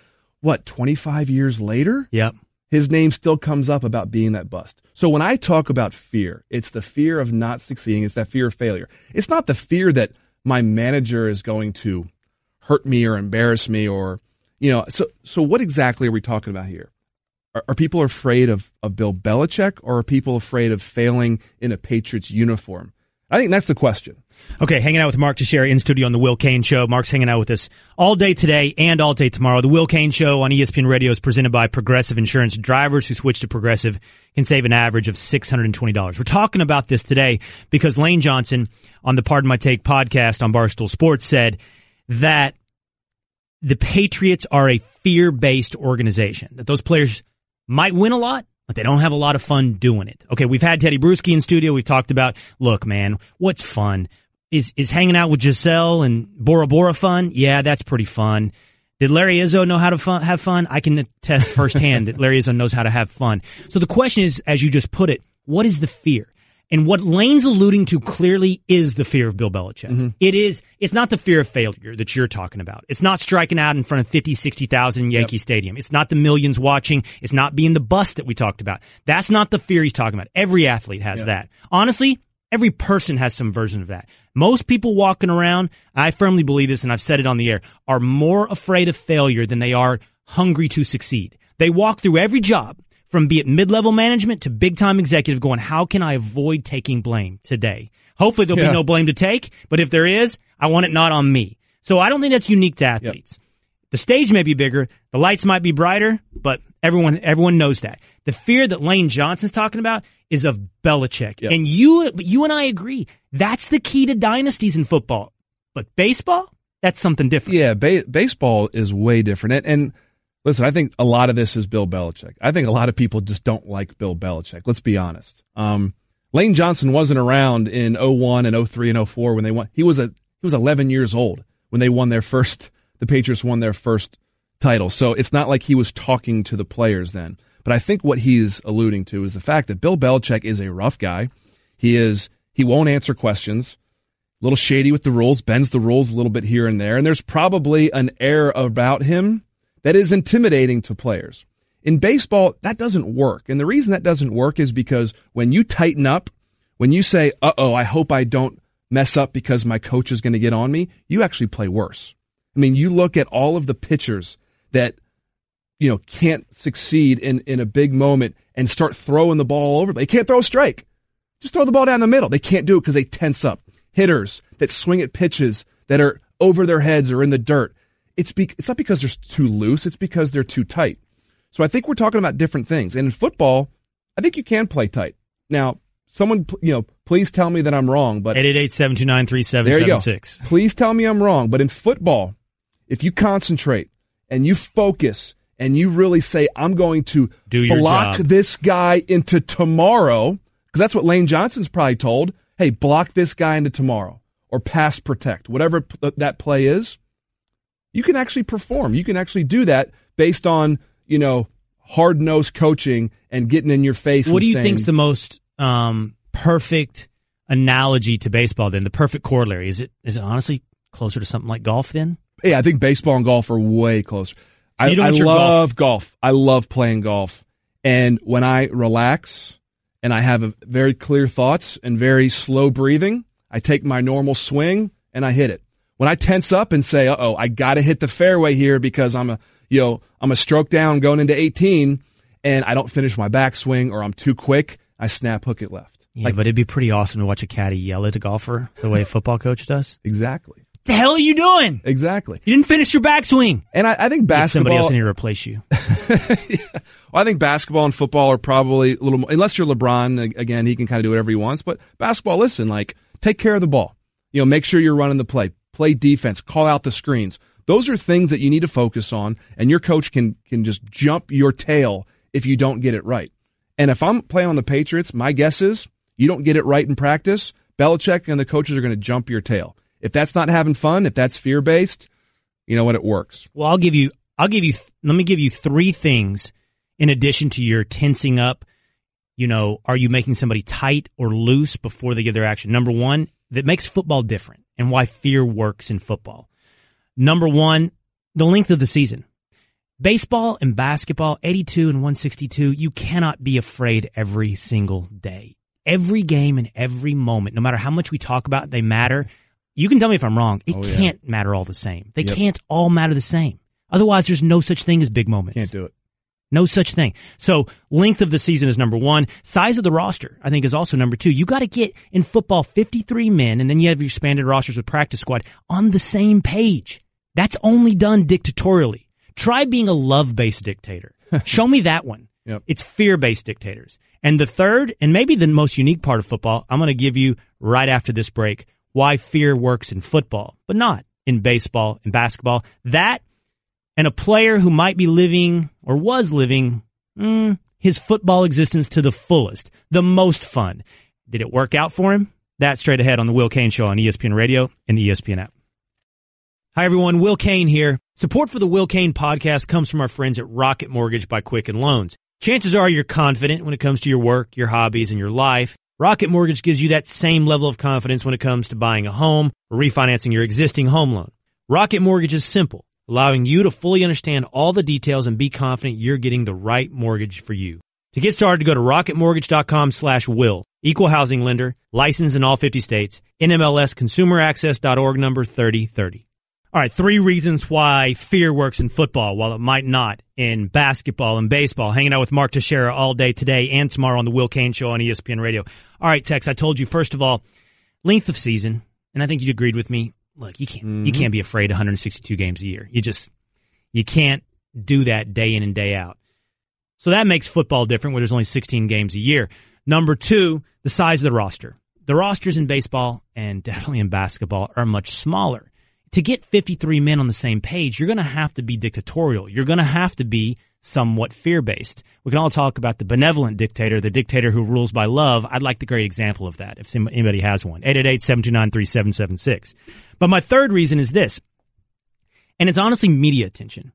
25 years later? Yep. His name still comes up about being that bust. So when I talk about fear, it's the fear of not succeeding. It's that fear of failure. It's not the fear that my manager is going to hurt me or embarrass me or, So what exactly are we talking about here? Are people afraid of Bill Belichick, or are people afraid of failing in a Patriots uniform? I think that's the question. Okay, hanging out with Mark Teixeira in studio on The Will Cain Show. Mark's hanging out with us all day today and all day tomorrow. The Will Cain Show on ESPN Radio is presented by Progressive Insurance. Drivers who switch to Progressive can save an average of $620. We're talking about this today because Lane Johnson on the Pardon My Take podcast on Barstool Sports said that the Patriots are a fear-based organization, that those players might win a lot, but they don't have a lot of fun doing it. Okay, we've had Tedy Bruschi in studio. We've talked about, look, man, what's fun? Is hanging out with Giselle and Bora Bora fun? Yeah, that's pretty fun. Did Larry Izzo know how to have fun? I can attest firsthand that Larry Izzo knows how to have fun. So the question is, as you just put it, what is the fear? And what Lane's alluding to clearly is the fear of Bill Belichick. Mm-hmm. It's not the fear of failure that you're talking about. It's not striking out in front of 50, 60,000 in Yankee Stadium. It's not the millions watching. It's not being the bust that we talked about. That's not the fear he's talking about. Every athlete has that. Honestly, every person has some version of that. Most people walking around, I firmly believe this, and I've said it on the air, are more afraid of failure than they are hungry to succeed. They walk through every job, from be it mid-level management to big-time executive, going, how can I avoid taking blame today? Hopefully there'll be no blame to take, but if there is, I want it not on me. So I don't think that's unique to athletes. The stage may be bigger, the lights might be brighter, but everyone knows that. The fear that Lane Johnson's talking about is of Belichick. And you and I agree, that's the key to dynasties in football. But baseball, that's something different. Yeah, baseball is way different. And listen, I think a lot of this is Bill Belichick. I think a lot of people just don't like Bill Belichick. Let's be honest. Lane Johnson wasn't around in 01 and 03 and 04 when they won. He was 11 years old when they won the Patriots won their first title. So it's not like he was talking to the players then. But I think what he's alluding to is the fact that Bill Belichick is a rough guy. He won't answer questions. A little shady with the rules, bends the rules a little bit here and there. And there's probably an air about him that is intimidating to players. In baseball, that doesn't work. And the reason that doesn't work is because when you tighten up, when you say, I hope I don't mess up because my coach is going to get on me, you actually play worse. I mean, you look at all of the pitchers that, can't succeed in a big moment and start throwing the ball over. They can't throw a strike. Just throw the ball down the middle. They can't do it because they tense up. Hitters that swing at pitches that are over their heads or in the dirt. It's not because they're too loose. It's because they're too tight. So I think we're talking about different things. And in football, I think you can play tight. Now, someone, please tell me that I'm wrong. But 888-729-3776. There you go. Please tell me I'm wrong. But in football, if you concentrate and you focus and you really say, I'm going to block this guy into tomorrow, because that's what Lane Johnson's probably told. Hey, block this guy into tomorrow or pass protect, whatever that play is. You can actually perform. You can actually do that based on, hard-nosed coaching and getting in your face. What do you think's the most perfect analogy to baseball then? The perfect corollary? Is it honestly closer to something like golf then? Yeah, I think baseball and golf are way closer. So I love golf. I love playing golf. And when I relax and I have very clear thoughts and very slow breathing, I take my normal swing and I hit it. When I tense up and say, I got to hit the fairway here because I'm a stroke down going into 18 and I don't finish my backswing or I'm too quick, I snap hook it left. Yeah, but it'd be pretty awesome to watch a caddy yell at a golfer the way a football coach does. Exactly. What the hell are you doing? Exactly. You didn't finish your backswing. And I think basketball... Get somebody else in here to replace you. Well, I think basketball and football are probably a little more... Unless you're LeBron, again, he can kind of do whatever he wants. But basketball, listen, take care of the ball. Make sure you're running the play. Play defense. Call out the screens. Those are things that you need to focus on, and your coach can just jump your tail if you don't get it right. And if I'm playing on the Patriots, my guess is you don't get it right in practice, Belichick and the coaches are going to jump your tail. If that's not having fun, if that's fear-based, you know what, it works. Well, let me give you three things in addition to your tensing up. Are you making somebody tight or loose before they give their action? Number one, that makes football different and why fear works in football. Number one, the length of the season. Baseball and basketball, 82 and 162, you cannot be afraid every single day. Every game and every moment, no matter how much we talk about it, they matter. You can tell me if I'm wrong. It can't matter all the same. They can't all matter the same. Otherwise, there's no such thing as big moments. Can't do it. No such thing. So length of the season is number one. Size of the roster, I think, is also number two. You got to get in football 53 men, and then you have your expanded rosters with practice squad on the same page. That's only done dictatorially. Try being a love-based dictator. Show me that one. Yep. It's fear-based dictators. And the third, and maybe the most unique part of football, I'm going to give you right after this break why fear works in football, but not in baseball and basketball. That and a player who might be living or was living his football existence to the fullest, the most fun. Did it work out for him? That's straight ahead on the Will Cain Show on ESPN Radio and the ESPN app. Hi, everyone. Will Cain here. Support for the Will Cain podcast comes from our friends at Rocket Mortgage by Quicken Loans. Chances are you're confident when it comes to your work, your hobbies, and your life. Rocket Mortgage gives you that same level of confidence when it comes to buying a home or refinancing your existing home loan. Rocket Mortgage is simple, allowing you to fully understand all the details and be confident you're getting the right mortgage for you. To get started, go to rocketmortgage.com/will. Equal housing lender, licensed in all 50 states, NMLS consumeraccess.org number 3030. All right, 3 reasons why fear works in football while it might not in basketball and baseball. Hanging out with Mark Teixeira all day today and tomorrow on the Will Cain Show on ESPN Radio. All right, Tex, I told you, first of all, length of season, and I think you agreed with me. Look, you can't be afraid of 162 games a year. You can't do that day in and day out. So that makes football different where there's only 16 games a year. Number 2, the size of the roster. The rosters in baseball and definitely in basketball are much smaller. To get 53 men on the same page, you're going to have to be dictatorial. You're going to have to be somewhat fear-based. We can all talk about the benevolent dictator, the dictator who rules by love. I'd like the great example of that, if anybody has one. 888-729-3776. But my third reason is this, and it's honestly media attention.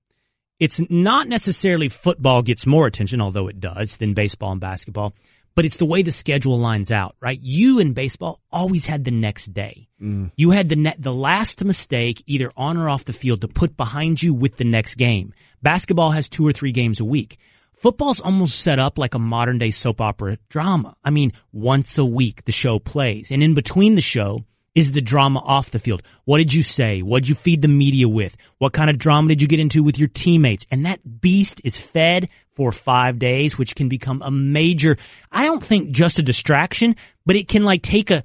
It's not necessarily football gets more attention, although it does, than baseball and basketball, but it's the way the schedule lines out, right? You in baseball always had the next day. You had the last mistake either on or off the field to put behind you with the next game. Basketball has 2 or 3 games a week. Football's almost set up like a modern day soap opera drama. I mean, once a week the show plays, and in between the show is the drama off the field. What did you say? What did you feed the media with? What kind of drama did you get into with your teammates? And that beast is fed for 5 days, which can become a major, I don't think just a distraction, but it can like take a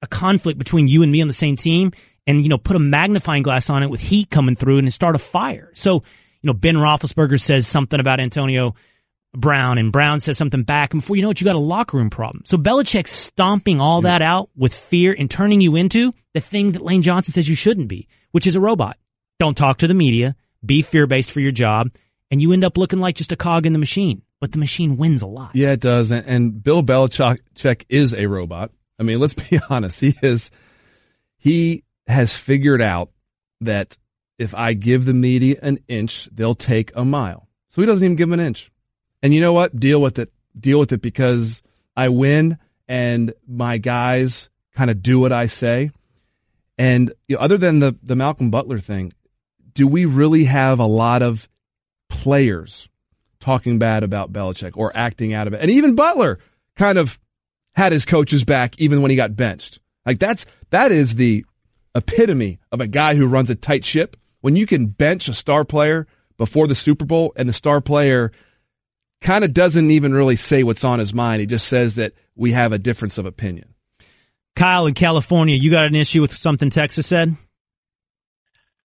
conflict between you and me on the same team and, put a magnifying glass on it with heat coming through and start a fire. So, Ben Roethlisberger says something about Antonio Brown and Brown says something back, and before you know it, you got a locker room problem. So Belichick's stomping all that out with fear and turning you into the thing that Lane Johnson says you shouldn't be, which is a robot. Don't talk to the media, be fear-based for your job, and you end up looking like just a cog in the machine. But the machine wins a lot. Yeah, it does. And Bill Belichick is a robot. I mean, let's be honest. He has figured out that if I give the media an inch, they'll take a mile. So he doesn't even give them an inch. And you know what? Deal with it. Deal with it because I win and my guys kind of do what I say. And other than the Malcolm Butler thing, do we really have a lot of players talking bad about Belichick or acting out of it? And even Butler kind of had his coach's back even when he got benched. Like that is the epitome of a guy who runs a tight ship. When you can bench a star player before the Super Bowl and the star player kind of doesn't even really say what's on his mind. He just says that we have a difference of opinion. Kyle in California, you got an issue with something Texas said?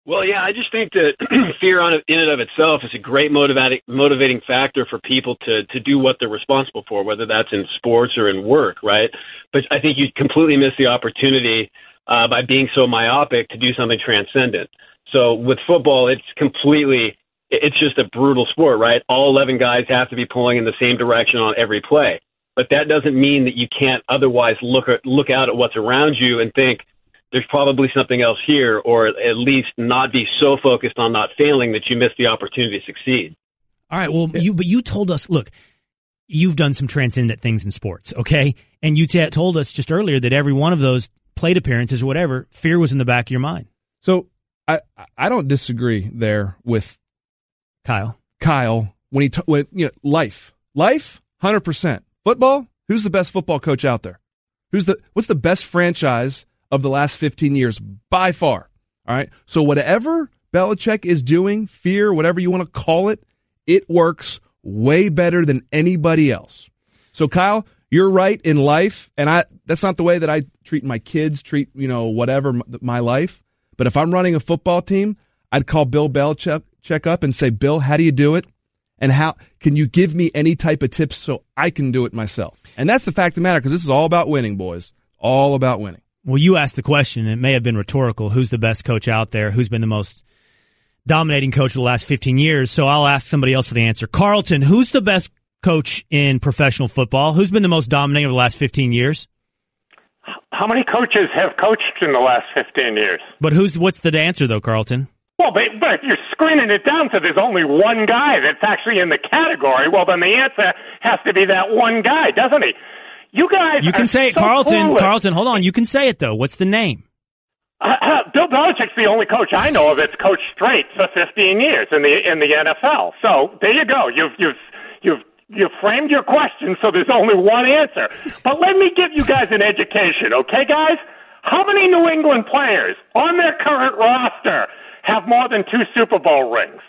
Well, yeah, I just think that fear in and of itself is a great motivating factor for people to do what they're responsible for, whether that's in sports or in work, right? But I think you completely miss the opportunity by being so myopic to do something transcendent. So with football, it's just a brutal sport, right? All 11 guys have to be pulling in the same direction on every play. But that doesn't mean that you can't otherwise look out at what's around you and think there's probably something else here, or at least not be so focused on not failing that you miss the opportunity to succeed. All right, well, you told us, look, you've done some transcendent things in sports, okay? And you told us just earlier that every one of those plate appearances or whatever, fear was in the back of your mind. So I don't disagree there with Kyle, when life, 100%. Football, who's the best football coach out there? What's the best franchise of the last 15 years by far? All right. So whatever Belichick is doing, fear, whatever you want to call it, it works way better than anybody else. So, Kyle, you're right in life, and that's not the way that I treat my kids, whatever my life. But if I'm running a football team, I'd call Bill Belichick up and say, Bill, how do you do it? And how can you give me any type of tips so I can do it myself? And that's the fact of the matter, because this is all about winning, boys. All about winning. Well, you asked the question, it may have been rhetorical, who's the best coach out there? Who's been the most dominating coach for the last 15 years? So I'll ask somebody else for the answer. Carlton, who's the best coach in professional football? Who's been the most dominating over the last 15 years? How many coaches have coached in the last 15 years? But what's the answer, though, Carlton? Well, but you're screening it down to there's only one guy that's actually in the category. Well, then the answer has to be that one guy, doesn't he? You guys, you can say it, Carlton. Carlton, hold on. You can say it though. What's the name? Bill Belichick's the only coach I know of that's coached straight for 15 years in the NFL. So there you go. You've framed your question so there's only one answer. But let me give you guys an education, okay, guys? How many New England players on their current roster have more than 2 Super Bowl rings?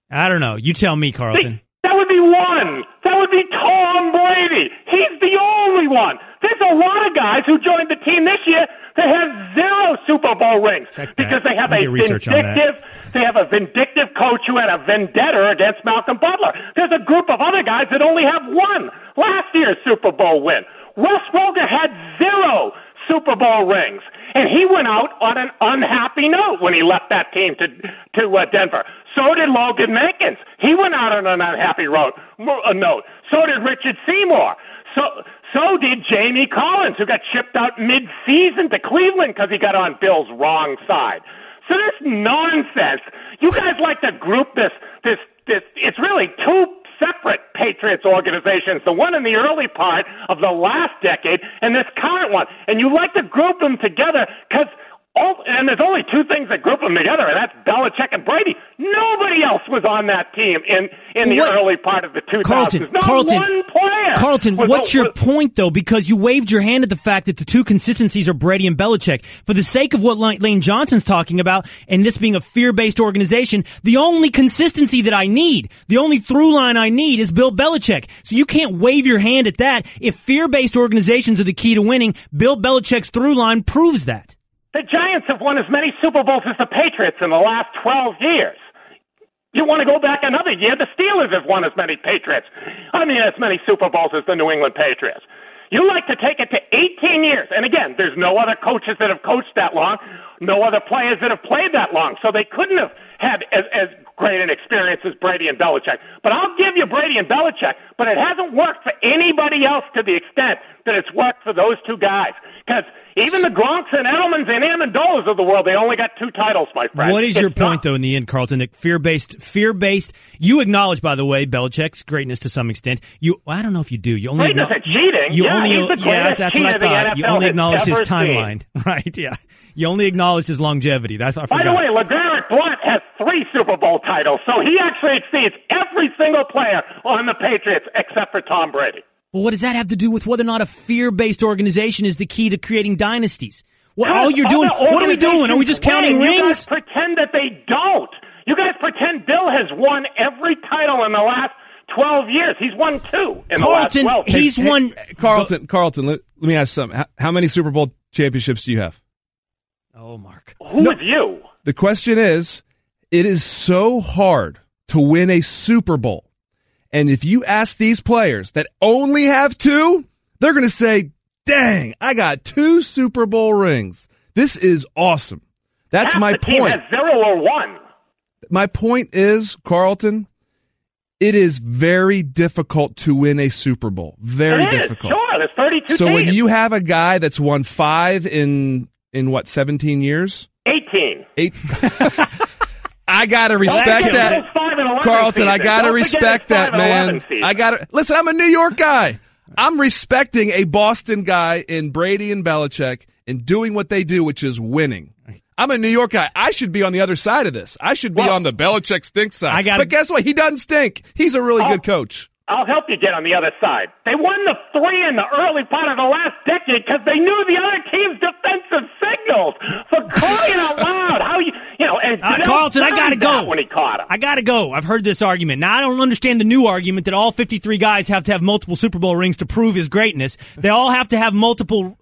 I don't know. You tell me, Carlton. That would be one. That would be Tom Brady. He's the only one. There's a lot of guys who joined the team this year that have 0 Super Bowl rings because they have a vindictive coach who had a vendetta against Malcolm Butler. There's a group of other guys that only have 1 last year's Super Bowl win. Wes Welker had 0 Super Bowl rings, and he went out on an unhappy note when he left that team to Denver. So did Logan Mankins. He went out on an unhappy note. So did Richard Seymour. So did Jamie Collins, who got shipped out mid-season to Cleveland because he got on Bill's wrong side. So this nonsense, you guys like to group this, it's really 2 separate Patriots organizations, the one in the early part of the last decade and this current one. And you like to group them together because and there's only 2 things that group them together, and that's Belichick and Brady. Nobody else was on that team in the early part of the 2000s. Not one player. Carlton, what's your point, though? Because you waved your hand at the fact that the 2 consistencies are Brady and Belichick. For the sake of what Lane Johnson's talking about, and this being a fear-based organization, the only consistency that I need, the only through line I need is Bill Belichick. So you can't wave your hand at that. If fear-based organizations are the key to winning, Bill Belichick's through line proves that. The Giants have won as many Super Bowls as the Patriots in the last 12 years. You want to go back another year, the Steelers have won as many as many Super Bowls as the New England Patriots. You like to take it to 18 years. And again, there's no other coaches that have coached that long, no other players that have played that long. So they couldn't have had as great an experience as Brady and Belichick. But I'll give you Brady and Belichick, but it hasn't worked for anybody else to the extent that it's worked for those 2 guys. Because even the Gronks and Edelmans and Amendolas of the world, they only got 2 titles, my friend. What is your point, though, in the end, Carlton? That fear-based, you acknowledge, by the way, Belichick's greatness to some extent. I don't know if you do. You only greatness at cheating? That's what I thought. You only acknowledged his timeline. Right, yeah. You only acknowledged his longevity. By the way, LeGarrette Blount has 3 Super Bowl titles, so he actually exceeds every single player on the Patriots except for Tom Brady. Well, what does that have to do with whether or not a fear-based organization is the key to creating dynasties? All you're doing, what are we doing? Are we just counting rings? You guys pretend that they don't. You guys pretend Bill has won every title in the last 12 years. He's won 2 in the last 12 years. He's won. Carlton, let me ask you something. How many Super Bowl championships do you have? Oh, Mark. Who is you? The question is, it is so hard to win a Super Bowl. And if you ask these players that only have 2, they're going to say, dang, I got 2 Super Bowl rings. This is awesome. That's my point. Team has 0 or 1. My point is, Carlton, it is very difficult to win a Super Bowl. Very difficult. Sure, there's 32 teams. So when you have a guy that's won 5 in what, 17 years? 18. I gotta respect that, Carlton. I gotta respect that, man. Listen. I'm a New York guy. I'm respecting a Boston guy in Brady and Belichick and doing what they do, which is winning. I'm a New York guy. I should be on the other side of this. I should be on the Belichick stink side. But guess what? He doesn't stink. He's a really good coach. I'll help you get on the other side. They won the 3 in the early part of the last decade because they knew the other team's defensive signals. For crying out loud, And Carlton, I gotta go. When he caught him. I gotta go. I've heard this argument. Now, I don't understand the new argument that all 53 guys have to have multiple Super Bowl rings to prove his greatness. They all have to have multiple,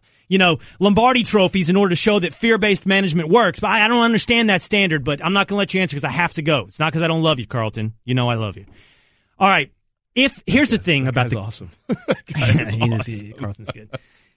Lombardi trophies in order to show that fear-based management works. But I don't understand that standard, but I'm not going to let you answer because I have to go. It's not because I don't love you, Carlton. You know I love you. All right. Here's the thing about awesome. Carlton's good.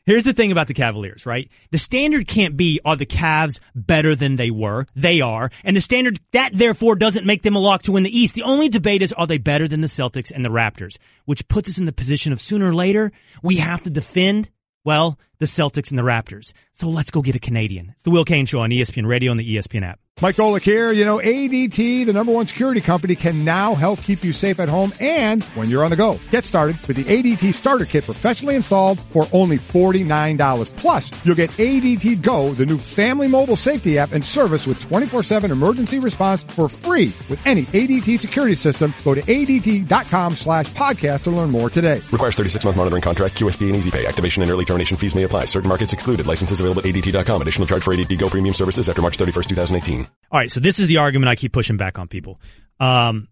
Here's the thing about the Cavaliers, right? The standard can't be, are the Cavs better than they were? They are. And the standard, that therefore doesn't make them a lock to win the East. The only debate is, are they better than the Celtics and the Raptors? Which puts us in the position of sooner or later, we have to defend, the Celtics and the Raptors. So let's go get a Canadian. It's the Will Cain Show on ESPN Radio and the ESPN app. Mike Golick here. ADT, the #1 security company, can now help keep you safe at home and when you're on the go. Get started with the ADT Starter Kit professionally installed for only $49. Plus, you'll get ADT Go, the new family mobile safety app and service with 24/7 emergency response for free with any ADT security system. Go to ADT.com/podcast to learn more today. Requires 36-month monitoring contract, QSP and Easy Pay. Activation and early termination fees may apply. Certain markets excluded. Licenses available at ADT.com. Additional charge for ADT Go premium services after March 31st, 2018. All right, so this is the argument I keep pushing back on people. The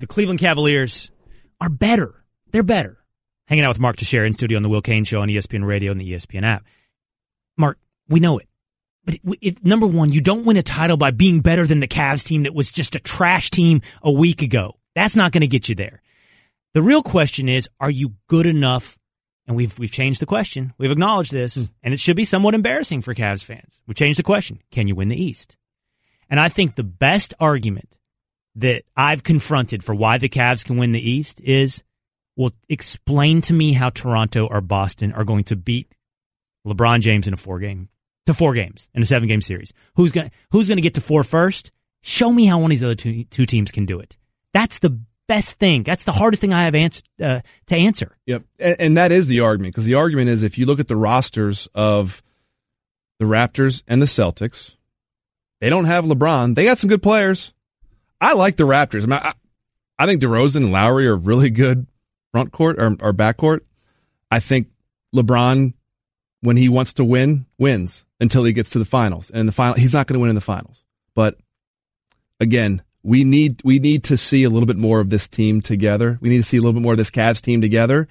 Cleveland Cavaliers are better. They're better. Hanging out with Mark Teixeira in studio on the Will Cain Show on ESPN Radio and the ESPN app. Mark, we know it. But number one, you don't win a title by being better than the Cavs team that was just a trash team a week ago. That's not going to get you there. The real question is, are you good enough? And we've changed the question. We've acknowledged this, and it should be somewhat embarrassing for Cavs fans. We've changed the question. Can you win the East? And I think the best argument that I've confronted for why the Cavs can win the East is, well, explain to me how Toronto or Boston are going to beat LeBron James in four games in a 7-game series. Who's going to get to 4 first? Show me how one of these other two teams can do it. That's the best thing. That's the hardest thing I have to answer. Yep, and that is the argument, because the argument is, if you look at the rosters of the Raptors and the Celtics, they don't have LeBron. They got some good players. I like the Raptors. I think DeRozan and Lowry are really good front court or back court. I think LeBron, when he wants to win, wins until he gets to the finals. And in the final, he's not going to win in the finals. But again, we need to see a little bit more of this team together. We need to see a little bit more of this Cavs team together.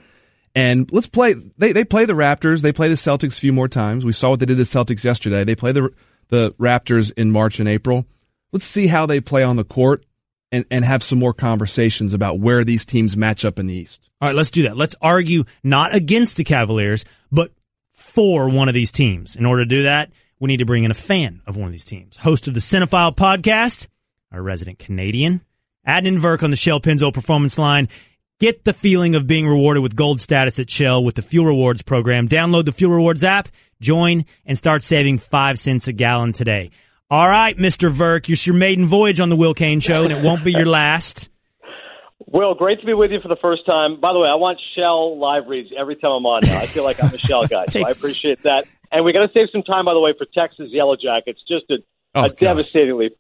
And let's play. They play the Raptors. They play the Celtics a few more times. We saw what they did to the Celtics yesterday. They play the Raptors in March and April. Let's see how they play on the court and have some more conversations about where these teams match up in the East. All right, let's do that. Let's argue not against the Cavaliers, but for one of these teams. In order to do that, we need to bring in a fan of one of these teams. Host of the Cinephile podcast, our resident Canadian, Adnan Virk on the Shell Pennzoil Performance Line. Get the feeling of being rewarded with gold status at Shell with the Fuel Rewards program. Download the Fuel Rewards app, join, and start saving 5 cents a gallon today. All right, Mr. Virk, it's your maiden voyage on the Will Cain Show, and it won't be your last. Will, great to be with you for the first time. By the way, I want Shell live reads every time I'm on now. I feel like I'm a Shell guy, so I appreciate that. And we got to save some time, by the way, for Texas Yellow Jackets. Just a devastatingly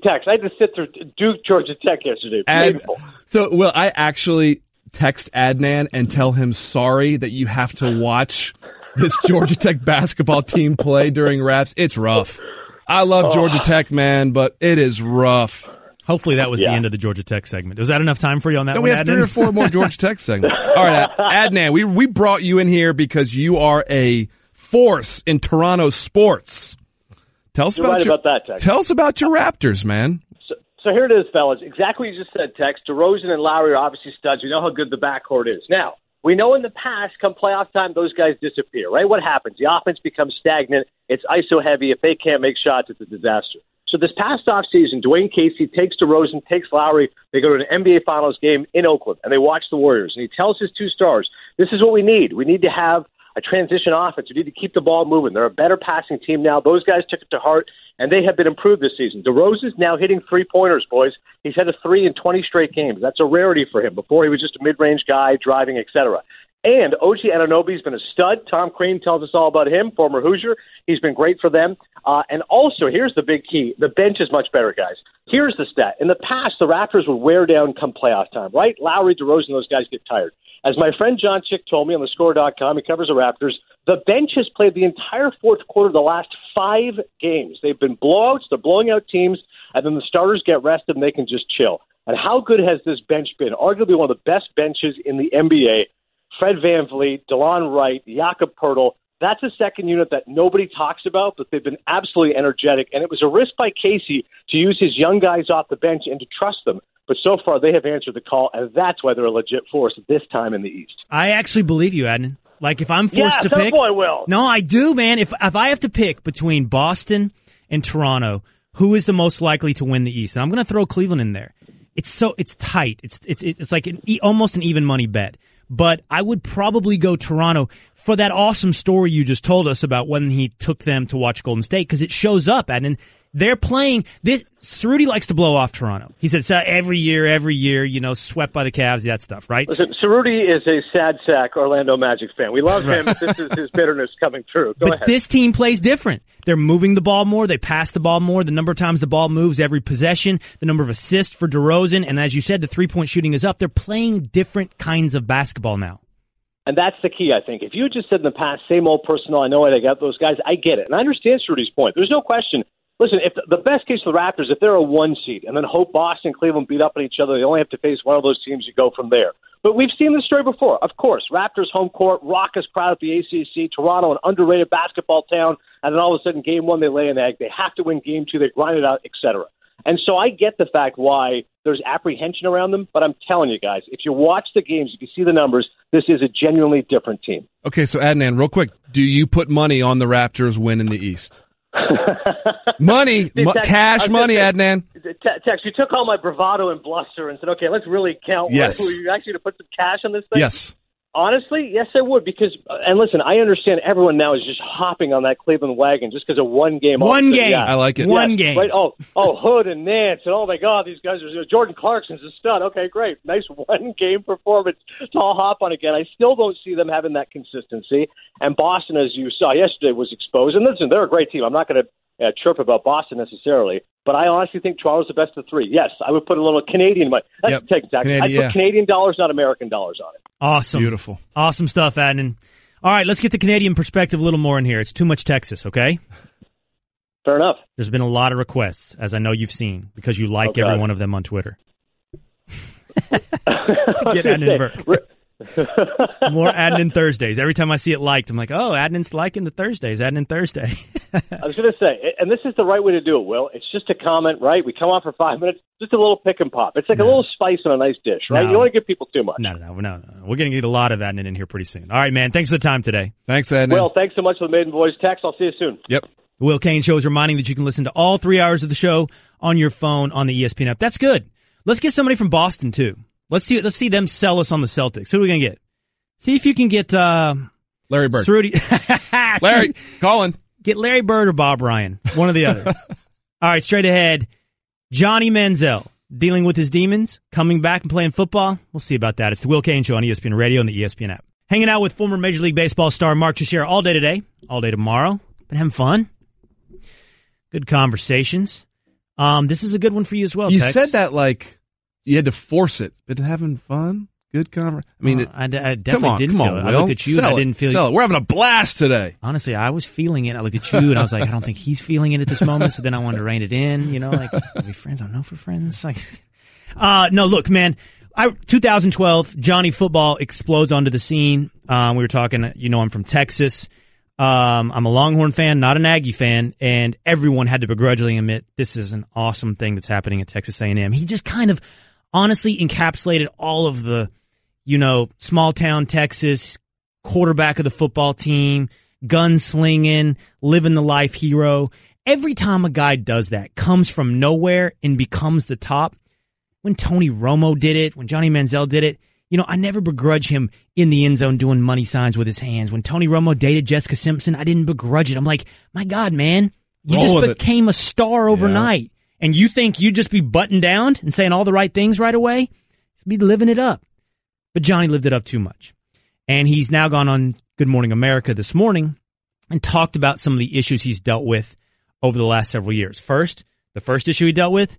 text. I had to sit through Duke Georgia Tech yesterday. So, Will, I actually text Adnan and tell him sorry that you have to watch this Georgia Tech basketball team play during Raps. It's rough. I love Georgia Tech, man, but it is rough. Hopefully that was the end of the Georgia Tech segment. Was that enough time for you on that one, we have Adnan? 3 or 4 more Georgia Tech segments. All right, Adnan, we brought you in here because you are a force in Toronto sports. Tell us about your Raptors, man. So here it is, fellas. Exactly what you just said, Tex. DeRozan and Lowry are obviously studs. We know how good the backcourt is. Now, we know in the past, come playoff time, those guys disappear, right? What happens? The offense becomes stagnant. It's ISO heavy. If they can't make shots, it's a disaster. So this past offseason, Dwayne Casey takes DeRozan, takes Lowry. They go to an NBA Finals game in Oakland, and they watch the Warriors. And he tells his 2 stars, this is what we need. We need to have a transition offense. We need to keep the ball moving. They're a better passing team now. Those guys took it to heart, and they have been improved this season. DeRozan's now hitting 3-pointers, boys. He's had a 3 in 20 straight games. That's a rarity for him. Before, he was just a mid-range guy, driving, etc. And OG Anunoby's been a stud. Tom Crean tells us all about him, former Hoosier. He's been great for them. And also, here's the big key. The bench is much better, guys. Here's the stat. In the past, the Raptors would wear down come playoff time, right? Lowry, DeRozan, those guys get tired. As my friend John Chick told me on thescore.com, he covers the Raptors, the bench has played the entire fourth quarter of the last 5 games. They've been blowouts. They're blowing out teams. and then the starters get rested and they can just chill. And how good has this bench been? Arguably one of the best benches in the NBA. Fred VanVleet, DeLon Wright, Jakob Poeltl. That's a second unit that nobody talks about, but they've been absolutely energetic. And it was a risk by Casey to use his young guys off the bench and to trust them. But so far, they have answered the call, and that's why they're a legit force this time in the East. I actually believe you, Adnan. Like, if I'm forced to pick... boy, Will. No, I do, man. If I have to pick between Boston and Toronto, who is the most likely to win the East? And I'm going to throw Cleveland in there. It's tight. It's like almost an even money bet. But I would probably go Toronto for that awesome story you just told us about when he took them to watch Golden State, because it shows up, and they're playing this. Cerruti likes to blow off Toronto. He says every year, swept by the Cavs, that stuff, right? Listen, Cerruti is a sad sack Orlando Magic fan. We love him. This is his bitterness coming through. Go ahead. This team plays different. They're moving the ball more. They pass the ball more. The number of times the ball moves every possession, the number of assists for DeRozan, and as you said, the three-point shooting is up. They're playing different kinds of basketball now. And that's the key, I think. If you had just said in the past, same old personnel, I know why they got those guys, I get it. And I understand Cerruti's point. There's no question. Listen, if the best case for the Raptors, if they're a 1 seed and then hope Boston and Cleveland beat up on each other, they only have to face one of those teams, you go from there. But we've seen this story before. Of course, Raptors home court, raucous crowd at the ACC, Toronto, an underrated basketball town, and then all of a sudden, game 1, they lay an egg. They have to win game 2, they grind it out, etc. And so I get the fact why there's apprehension around them, but I'm telling you guys, if you watch the games, if you see the numbers, this is a genuinely different team. Okay, so Adnan, real quick, do you put money on the Raptors win in the East? Money, cash money, Adnan. Tex, you took all my bravado and bluster and said, okay, let's really count. Yes. Were you actually to put some cash on this thing? Yes. Honestly, yes, I would, because, and listen, I understand everyone now is just hopping on that Cleveland wagon just because of one game. One game. I like it. One game. Right? Oh, Hood and Nance, and oh my God, these guys are, Jordan Clarkson's a stud. Okay, great. Nice one game performance to all hop on again. I still don't see them having that consistency. And Boston, as you saw yesterday, was exposed. And listen, they're a great team. I'm not going to trip about Boston necessarily, but I honestly think Toronto's the best of 3. Yes, I would put a little Canadian money. I'd put Canadian dollars, not American dollars on it. Awesome. Beautiful. Awesome stuff, Adnan. All right, let's get the Canadian perspective a little more in here. It's too much Texas, okay? Fair enough. There's been a lot of requests, as I know you've seen, because you like every one of them on Twitter. To get Adnan Virk. More Adnan Thursdays. Every time I see it liked, I'm like, oh, Adnan's liking the Thursdays. Adnan Thursday. I was going to say, and this is the right way to do it, Will. It's just a comment, right? We come on for 5 minutes, just a little pick and pop. It's like a little spice on a nice dish, right? You don't want to give people too much. No. We're going to get a lot of Adnan in here pretty soon. All right, man. Thanks for the time today. Thanks, Adnan. Will, thanks so much for the Maiden Voice text. I'll see you soon. Yep. The Will Cain Show is reminding that you can listen to all 3 hours of the show on your phone on the ESPN app. That's good. Let's get somebody from Boston, too. Let's see them sell us on the Celtics. Who are we going to get? See if you can get Larry Bird. Cerruti. Larry, Colin. Get Larry Bird or Bob Ryan. One or the other. All right, straight ahead. Johnny Manziel, dealing with his demons, coming back and playing football. We'll see about that. It's the Will Cain Show on ESPN Radio and the ESPN app. Hanging out with former Major League Baseball star Mark Teixeira all day today, all day tomorrow. Been having fun. Good conversations. This is a good one for you as well, You Tex. said that like you had to force it. Been having fun? Good conversation. I mean, I definitely didn't feel it. I looked at you and I didn't feel it. We're having a blast today. Honestly, I was feeling it. I looked at you and I was like, I don't think he's feeling it at this moment. So then I wanted to rein it in. Like, are we friends? I don't know if we're friends. Like, no, look, man. 2012, Johnny Football explodes onto the scene. We were talking. I'm from Texas. I'm a Longhorn fan, not an Aggie fan, and everyone had to begrudgingly admit this is an awesome thing that's happening at Texas A&M. He just kind of honestly encapsulated all of the small town Texas, quarterback of the football team, gunslinging, living the life hero. Every time a guy does that, comes from nowhere and becomes the top. When Tony Romo did it, when Johnny Manziel did it, I never begrudge him in the end zone doing money signs with his hands. When Tony Romo dated Jessica Simpson, I didn't begrudge it. I'm like, my God, man, you just became a star overnight. Yeah. And you think you'd just be buttoned down and saying all the right things right away? Just be living it up. But Johnny lived it up too much. And he's now gone on Good Morning America this morning and talked about some of the issues he's dealt with over the last several years. The first issue he dealt with,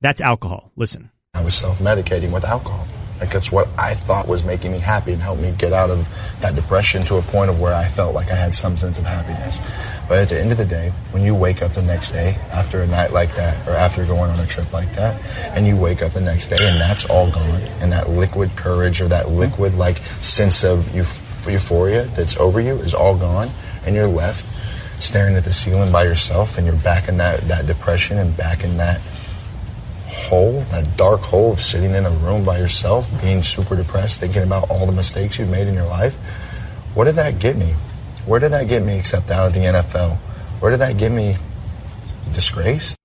that's alcohol. Listen. I was self-medicating with alcohol. Like, it's what I thought was making me happy and helped me get out of that depression to a point of where I felt like I had some sense of happiness. But at the end of the day, when you wake up the next day after a night like that, or after going on a trip like that, and you wake up the next day and that's all gone, and that liquid courage or that liquid like sense of euphoria that's over you is all gone, and you're left staring at the ceiling by yourself, and you're back in that depression and back in that hole, that dark hole of sitting in a room by yourself, being super depressed, thinking about all the mistakes you've made in your life. What did that get me? Where did that get me except out of the NFL? Where did that get me? Disgrace?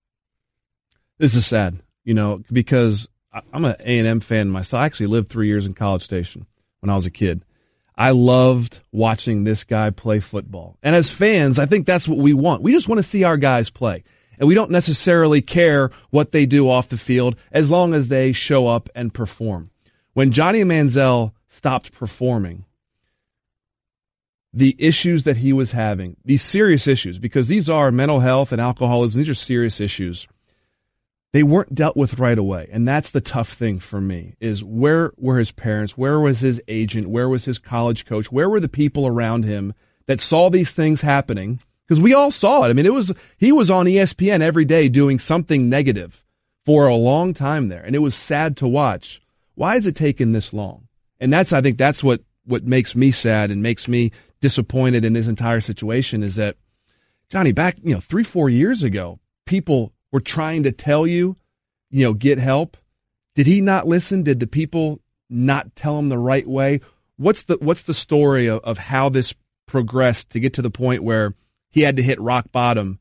This is sad, because I'm an A&M fan myself. I actually lived 3 years in College Station when I was a kid. I loved watching this guy play football. And as fans, I think that's what we want. We just want to see our guys play. And we don't necessarily care what they do off the field as long as they show up and perform. When Johnny Manziel stopped performing, the issues that he was having, these serious issues, because these are mental health and alcoholism, these are serious issues, they weren't dealt with right away. And that's the tough thing for me, is where were his parents? Where was his agent? Where was his college coach? Where were the people around him that saw these things happening? Because we all saw it. I mean, he was on ESPN every day doing something negative for a long time there, and it was sad to watch. Why has it taken this long? And I think that's what makes me sad and makes me disappointed in this entire situation, is that, Johnny, back 3-4 years ago, people were trying to tell you, get help. Did he not listen? Did the people not tell him the right way? What's the story of how this progressed to get to the point where he had to hit rock bottom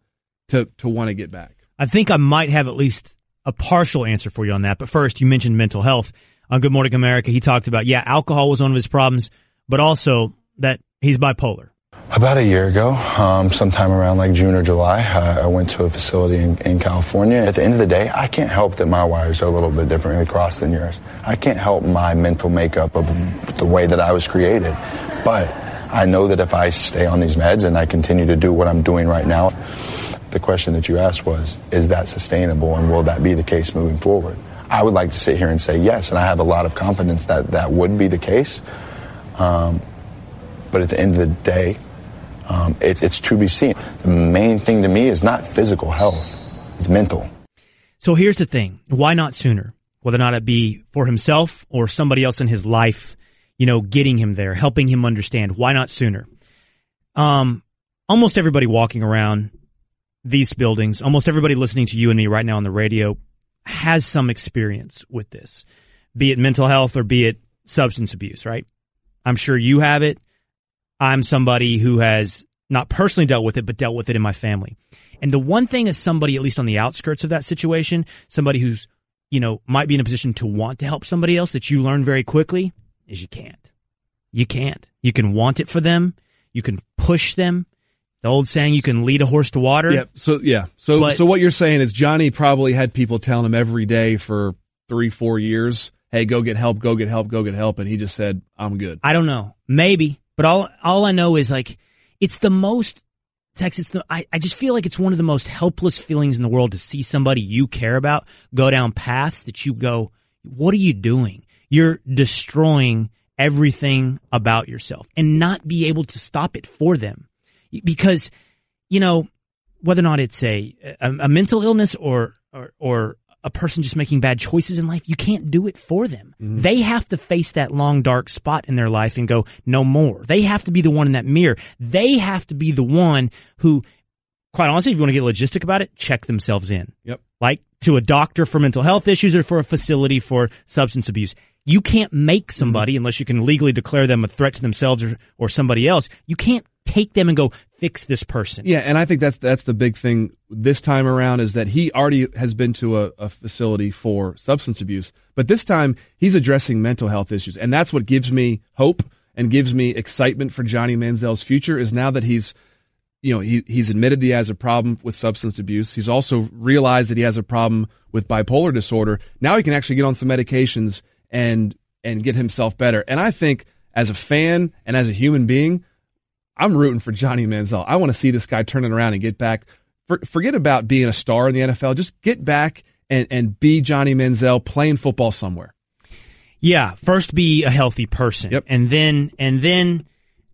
to want to get back? I think I might have at least a partial answer for you on that. But first, you mentioned mental health. On Good Morning America, he talked about, alcohol was one of his problems, but also that he's bipolar. About a year ago, sometime around like June or July, I went to a facility in California. At the end of the day, I can't help that my wires are a little bit differently crossed than yours. I can't help my mental makeup of the way that I was created. But I know that if I stay on these meds and I continue to do what I'm doing right now, the question that you asked was, is that sustainable, and will that be the case moving forward? I would like to sit here and say yes, and I have a lot of confidence that would be the case. But at the end of the day, it's to be seen. The main thing to me is not physical health, it's mental. So here's the thing. Why not sooner? Whether or not it be for himself or somebody else in his life, getting him there, helping him understand. Why not sooner? Almost everybody walking around these buildings, almost everybody listening to you and me right now on the radio has some experience with this, be it mental health or be it substance abuse, right? I'm sure you have it. I'm somebody who has not personally dealt with it, but dealt with it in my family. And the one thing as somebody, at least on the outskirts of that situation, somebody who's, might be in a position to want to help somebody else, that you learn very quickly, is you can't. You can't. You can want it for them. You can push them. The old saying, you can lead a horse to water. So what you're saying is Johnny probably had people telling him every day for 3-4 years, hey, go get help, go get help, go get help. And he just said, I'm good. I don't know. Maybe. But all I know is, it's the most, Tex, I just feel like it's one of the most helpless feelings in the world to see somebody you care about go down paths that you go, what are you doing? You're destroying everything about yourself, and not be able to stop it for them. Because, whether or not it's a mental illness or a person just making bad choices in life, you can't do it for them. Mm-hmm. They have to face that long, dark spot in their life and go, no more. They have to be the one in that mirror. They have to be the one who, quite honestly, if you want to get logistic about it, check themselves in. Yep. Like to a doctor for mental health issues or for a facility for substance abuse. You can't make somebody, unless you can legally declare them a threat to themselves or somebody else, you can't take them and go, fix this person. Yeah, and I think that's the big thing this time around, is that he already has been to a facility for substance abuse, but this time he's addressing mental health issues. And that's what gives me hope and gives me excitement for Johnny Manziel's future, is now that he's admitted that he has a problem with substance abuse. He's also realized that he has a problem with bipolar disorder. Now he can actually get on some medications and get himself better. And I think as a fan and as a human being, I'm rooting for Johnny Manziel. I want to see this guy turning around and get back. Forget about being a star in the NFL. Just get back and be Johnny Manziel playing football somewhere. Yeah, first be a healthy person. Yep. And then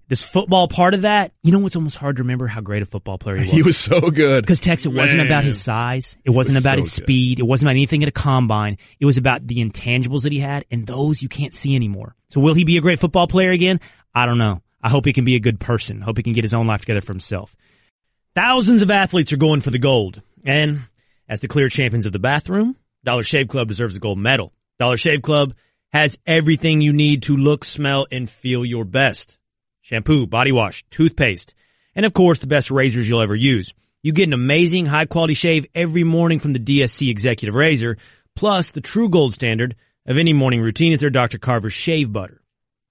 this football part of that, you know what's almost hard to remember? How great a football player he was. He was so good. Because, Tex, it wasn't about his size. It wasn't about his speed. It wasn't about anything at a combine. It was about the intangibles that he had, and those you can't see anymore. So will he be a great football player again? I don't know. I hope he can be a good person. I hope he can get his own life together for himself. Thousands of athletes are going for the gold. And as the clear champions of the bathroom, Dollar Shave Club deserves a gold medal. Dollar Shave Club has everything you need to look, smell, and feel your best. Shampoo, body wash, toothpaste, and of course the best razors you'll ever use. You get an amazing high-quality shave every morning from the DSC Executive Razor, plus the true gold standard of any morning routine is their Dr. Carver's Shave Butter.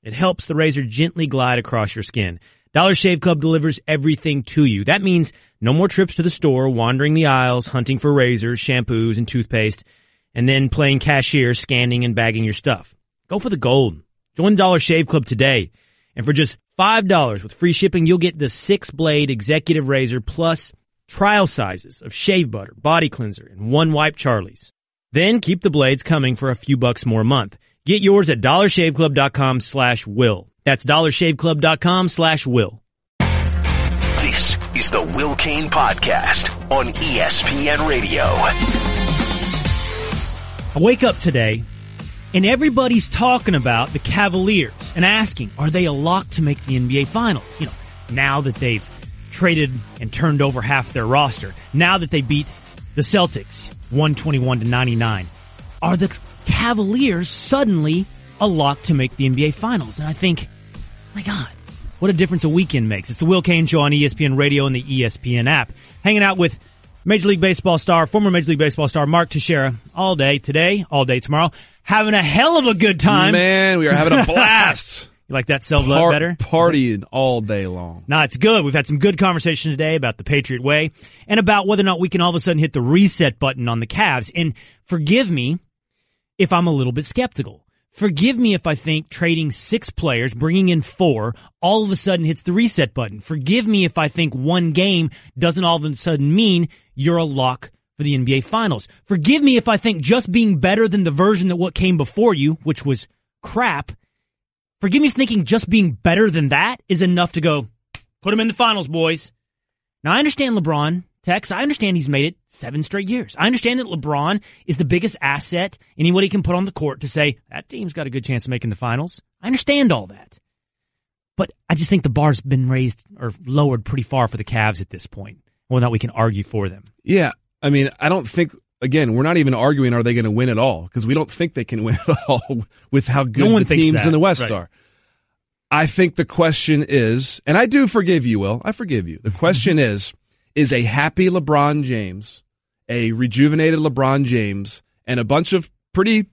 It helps the razor gently glide across your skin. Dollar Shave Club delivers everything to you. That means no more trips to the store, wandering the aisles, hunting for razors, shampoos, and toothpaste, and then playing cashier, scanning and bagging your stuff. Go for the gold. Join the Dollar Shave Club today. And for just $5 with free shipping, you'll get the 6-blade Executive Razor plus trial sizes of shave butter, body cleanser, and one wipe Charlie's. Then keep the blades coming for a few bucks more a month. Get yours at dollarshaveclub.com/will. That's dollarshaveclub.com/will. This is the Will Cain Podcast on ESPN Radio. I wake up today, and everybody's talking about the Cavaliers and asking, are they a lock to make the NBA Finals? You know, now that they've traded and turned over half their roster, now that they beat the Celtics 121-99, are the Cavaliers suddenly a lock to make the NBA Finals? And I think, my God, what a difference a weekend makes. It's the Will Cain Show on ESPN Radio and the ESPN app. Hanging out with Major League Baseball star, former Major League Baseball star Mark Teixeira all day today, all day tomorrow. Having a hell of a good time. Man, we are having a blast. You like that self-love better? Partying all day long. No, it's good. We've had some good conversation today about the Patriot way and about whether or not we can all of a sudden hit the reset button on the Cavs. And forgive me if I'm a little bit skeptical. Forgive me if I think trading 6 players, bringing in 4, all of a sudden hits the reset button. Forgive me if I think one game doesn't all of a sudden mean you're a lock for the NBA Finals. Forgive me if I think just being better than the version that what came before you, which was crap, forgive me for thinking just being better than that is enough to go, put them in the finals, boys. Now, I understand LeBron, Tex. I understand he's made it 7 straight years. I understand that LeBron is the biggest asset anybody can put on the court to say, that team's got a good chance of making the finals. I understand all that. But I just think the bar's been raised or lowered pretty far for the Cavs at this point. Whether or not we can argue for them. Yeah. I mean, I don't think, again, we're not even arguing are they going to win at all, because we don't think they can win at all with how good the teams in the West are. I think the question is, and I do forgive you, Will. I forgive you. The question is a happy LeBron James, a rejuvenated LeBron James, and a bunch of pretty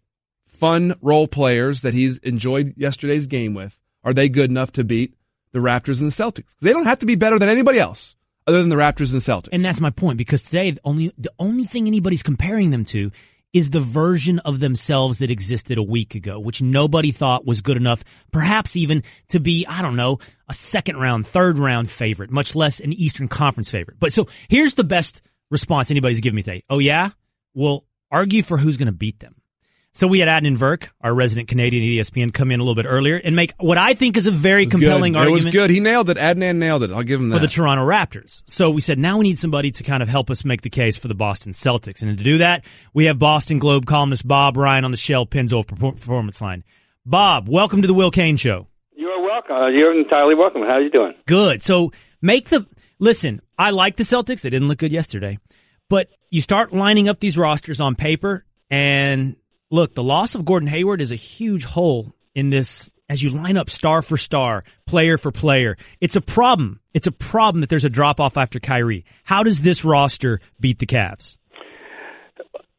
fun role players that he's enjoyed yesterday's game with, are they good enough to beat the Raptors and the Celtics? They don't have to be better than anybody else other than the Raptors and the Celtics. And that's my point, because today the only thing anybody's comparing them to is the version of themselves that existed a week ago, which nobody thought was good enough, perhaps even to be, I don't know, a second-round, third-round favorite, much less an Eastern Conference favorite. But so here's the best response anybody's given me today. Oh, yeah? Well, argue for who's going to beat them. So we had Adnan Virk, our resident Canadian at ESPN, come in a little bit earlier and make what I think is a very compelling argument. It was good. He nailed it. Adnan nailed it. I'll give him that. For the Toronto Raptors. So we said, now we need somebody to kind of help us make the case for the Boston Celtics. And to do that, we have Boston Globe columnist Bob Ryan on the Shell Pennzoil Performance Line. Bob, welcome to the Will Cain Show. You're welcome. You're entirely welcome. How are you doing? Good. So listen, I like the Celtics. They didn't look good yesterday. But you start lining up these rosters on paper, and look, the loss of Gordon Hayward is a huge hole in this as you line up star for star, player for player. It's a problem. It's a problem that there's a drop-off after Kyrie. How does this roster beat the Cavs?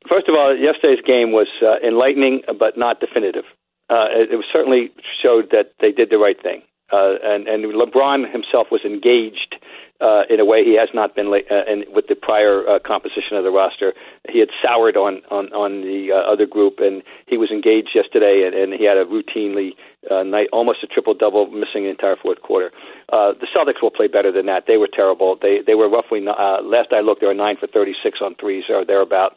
First of all, yesterday's game was enlightening but not definitive. It certainly showed that they did the right thing. And LeBron himself was engaged in a way he has not been with the prior composition of the roster. He had soured on the other group, and he was engaged yesterday, and he had a routinely night, almost a triple-double, missing the entire fourth quarter. The Celtics will play better than that. They were terrible. They were roughly, last I looked, they were 9 for 36 on threes or thereabout.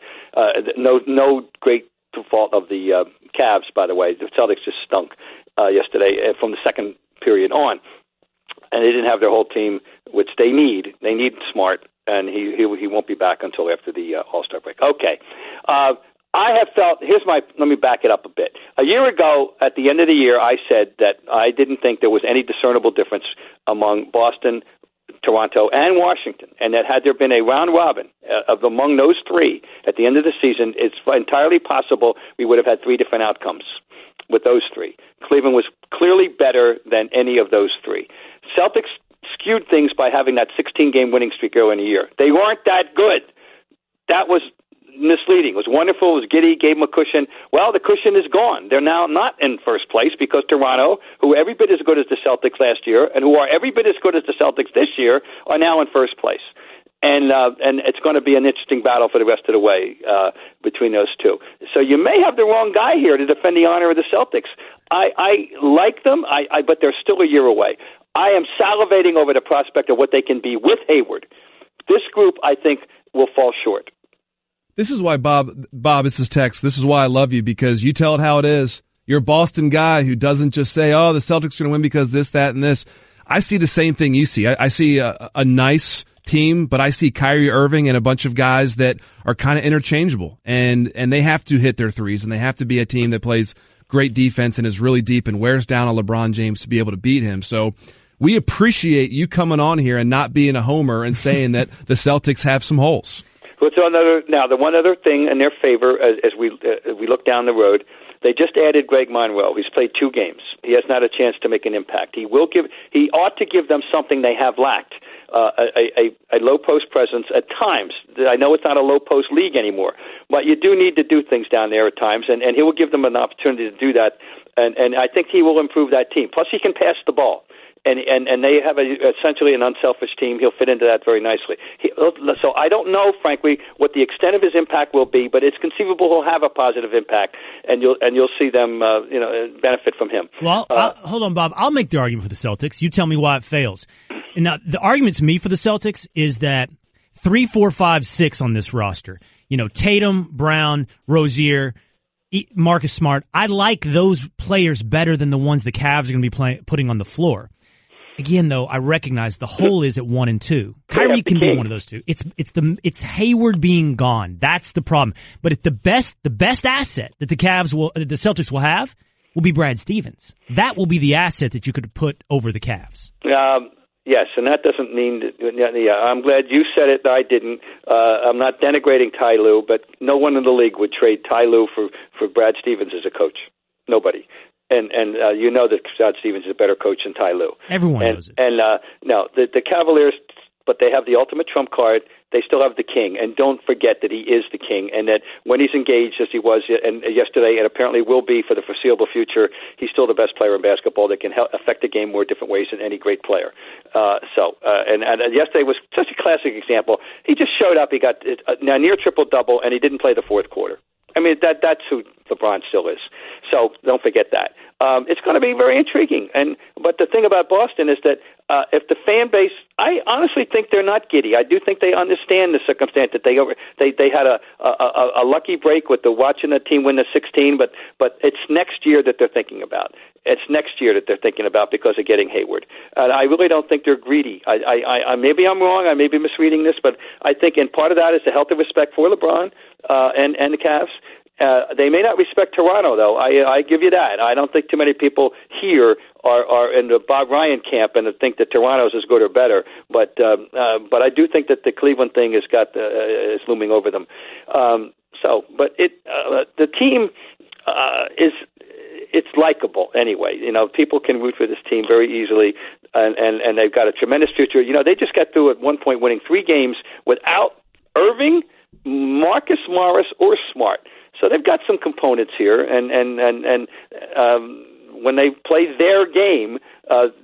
No great fault of the Cavs, by the way. The Celtics just stunk yesterday from the second period on. And they didn't have their whole team, which they need. They need Smart, and he won't be back until after the All-Star break. Okay. I have felt, let me back it up a bit. A year ago, at the end of the year, I said that I didn't think there was any discernible difference among Boston, Toronto, and Washington, and that had there been a round robin among those three at the end of the season, it's entirely possible we would have had three different outcomes with those three. Cleveland was clearly better than any of those three. Celtics skewed things by having that 16-game winning streak early in the year. They weren't that good. That was misleading. It was wonderful. It was giddy, gave them a cushion. Well, the cushion is gone. They're now not in first place because Toronto, who were every bit as good as the Celtics last year and who are every bit as good as the Celtics this year, are now in first place. And it's going to be an interesting battle for the rest of the way between those two. So you may have the wrong guy here to defend the honor of the Celtics. I like them, but they're still a year away. I am salivating over the prospect of what they can be with Hayward. This group, I think, will fall short. This is why, Bob, this is Tex. This is why I love you, because you tell it how it is. You're a Boston guy who doesn't just say, oh, the Celtics are going to win because this, that, and this. I see the same thing you see. I see a nice team, but I see Kyrie Irving and a bunch of guys that are kind of interchangeable, and they have to hit their threes, and they have to be a team that plays great defense and is really deep and wears down a LeBron James to be able to beat him. So we appreciate you coming on here and not being a homer and saying that the Celtics have some holes. Now, the one other thing in their favor, as we look down the road, they just added Greg Monroe. He's played 2 games. He has not a chance to make an impact. He ought to give them something they have lacked, a low post presence at times. I know it's not a low post league anymore, but you do need to do things down there at times, and he will give them an opportunity to do that, and I think he will improve that team. Plus, he can pass the ball. And they have essentially an unselfish team. He'll fit into that very nicely. So I don't know, frankly, what the extent of his impact will be, but it's conceivable he'll have a positive impact, and you'll see them benefit from him. Well, hold on, Bob. I'll make the argument for the Celtics. You tell me why it fails. And now the argument to me for the Celtics is that 3, 4, 5, 6 on this roster. Tatum, Brown, Rozier, Marcus Smart. I like those players better than the ones the Cavs are going to be putting on the floor. Again, though, I recognize the hole is at 1 and 2. Kyrie can be one of those two. It's Hayward being gone. That's the problem. But if the best asset that the Celtics will have will be Brad Stevens. That will be the asset that you could put over the Cavs. Yes, and that doesn't mean I'm glad you said it. I didn't. I'm not denigrating Ty Lue, but no one in the league would trade Ty Lue for Brad Stevens as a coach. Nobody. And you know that Brad Stevens is a better coach than Ty Lue. Everyone knows it. And no, the Cavaliers, but they have the ultimate trump card. They still have the king, and don't forget that he is the king, and that when he's engaged, as he was yesterday, and apparently will be for the foreseeable future, he's still the best player in basketball that can affect the game more different ways than any great player. And yesterday was such a classic example. He just showed up. He got a near triple-double, and he didn't play the fourth quarter. I mean, that's who LeBron still is. So don't forget that. It's going to be very intriguing. But the thing about Boston is that if the fan base, I honestly think they're not giddy. I do think they understand the circumstance that they had a lucky break with watching the team win the 16. But it's next year that they're thinking about. It's next year that they're thinking about because of getting Hayward. And I really don't think they're greedy. I maybe I'm wrong. I may be misreading this, but I think, and part of that is the healthy respect for LeBron and the Cavs. They may not respect Toronto, though. I give you that. I don't think too many people here are in the Bob Ryan camp and think that Toronto's as good or better. But I do think that the Cleveland thing is looming over them. The team it's likable anyway. People can root for this team very easily, and they've got a tremendous future. They just got through at one point winning 3 games without Irving, Marcus Morris, or Smart. So they've got some components here, and when they play their game,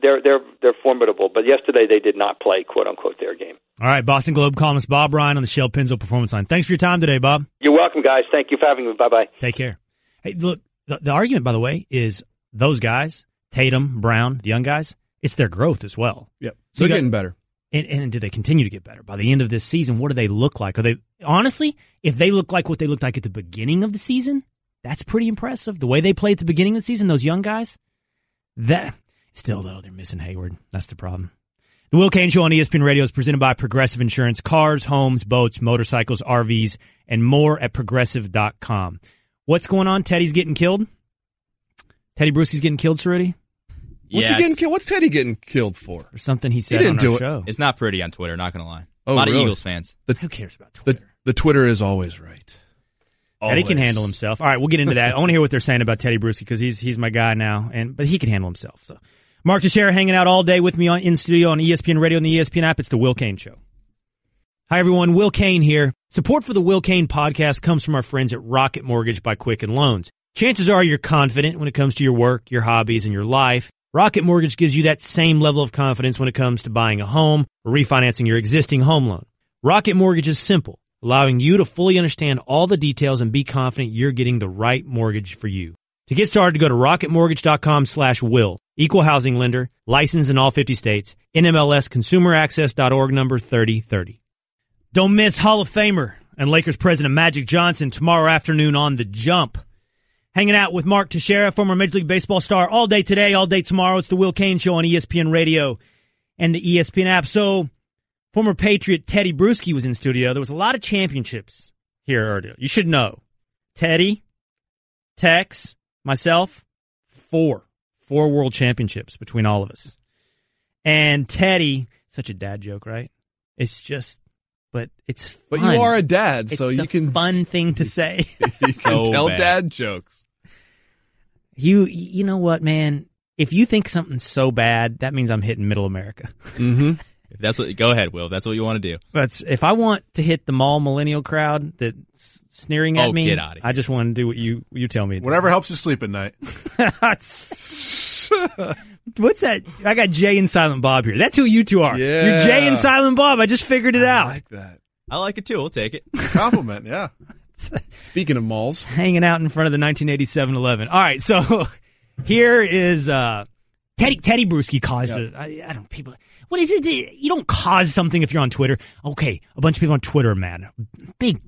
they're formidable. But yesterday they did not play, quote unquote, their game. All right, Boston Globe columnist Bob Ryan on the Shell Pennzoil Performance Line. Thanks for your time today, Bob. You're welcome, guys. Thank you for having me. Bye bye. Take care. Hey, look, the argument, by the way, is those guys, Tatum, Brown, the young guys, it's their growth as well. Yep, so they're getting better. And do they continue to get better? By the end of this season, what do they look like? Are they honestly, if they look like what they looked like at the beginning of the season, That's pretty impressive. The way they played at the beginning of the season, those young guys, still, though, they're missing Hayward. That's the problem. The Will Cain Show on ESPN Radio is presented by Progressive Insurance. Cars, homes, boats, motorcycles, RVs, and more at Progressive.com. What's going on? Teddy's getting killed? Tedy Bruschi's getting killed, Cerruti? What's he getting killed? What's Teddy getting killed for? Or something he said on our show. It's not pretty on Twitter, not going to lie. Oh, a lot really? of Eagles fans. Who cares about Twitter? The Twitter is always right. Teddy can handle himself. All right, we'll get into that. I want to hear what they're saying about Tedy Bruschi because he's my guy now, but he can handle himself. So, Mark Teixeira hanging out all day with me in studio on ESPN Radio and the ESPN app. It's the Will Cain Show. Hi, everyone. Will Cain here. Support for the Will Cain podcast comes from our friends at Rocket Mortgage by Quicken Loans. Chances are you're confident when it comes to your work, your hobbies, and your life. Rocket Mortgage gives you that same level of confidence when it comes to buying a home or refinancing your existing home loan. Rocket Mortgage is simple, allowing you to fully understand all the details and be confident you're getting the right mortgage for you. To get started, go to rocketmortgage.com/will. Equal housing lender, licensed in all 50 states, NMLS consumeraccess.org number 3030. Don't miss Hall of Famer and Lakers president Magic Johnson tomorrow afternoon on The Jump. Hanging out with Mark Teixeira, former Major League Baseball star, all day today, all day tomorrow. It's the Will Cain Show on ESPN Radio and the ESPN app. So, former Patriot Tedy Bruschi was in studio. There was a lot of championships here earlier. You should know. Teddy, Tex, myself, four world championships between all of us. And Teddy, such a dad joke, right? It's just, but it's fun. But you are a dad, so it's you can... fun thing to say. You can tell dad jokes. You know what, man? If you think something's so bad, that means I'm hitting middle America. Mm-hmm. If that's what, go ahead, Will. If that's what you want to do. But if I want to hit the mall millennial crowd that's sneering at me, get out of here. I just want to do what you tell me. Whatever helps you sleep at night. What's that? I got Jay and Silent Bob here. That's who you two are. Yeah. You're Jay and Silent Bob. I just figured it out. I like that. I like it too. We'll take it. Compliment, yeah. Speaking of malls. Hanging out in front of the 1987 11. All right, so here is Tedy Bruschi caused I don't people. What is it? You don't cause something if you're on Twitter. Okay, a bunch of people on Twitter are mad. Big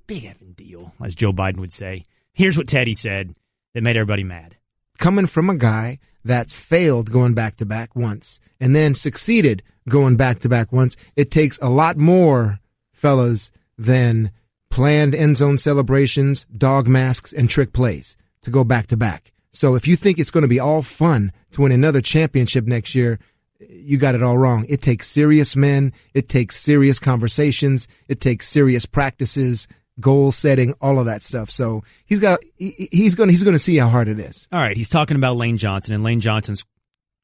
effing deal, as Joe Biden would say. Here's what Teddy said that made everybody mad. Coming from a guy that's failed going back-to-back once and then succeeded going back-to-back once, it takes a lot more, fellas, than planned end zone celebrations, dog masks, and trick plays to go back-to-back. So if you think it's going to be all fun to win another championship next year, you got it all wrong. It takes serious men. It takes serious conversations. It takes serious practices, goal setting, all of that stuff. So he's going to see how hard it is. All right, he's talking about Lane Johnson and Lane Johnson's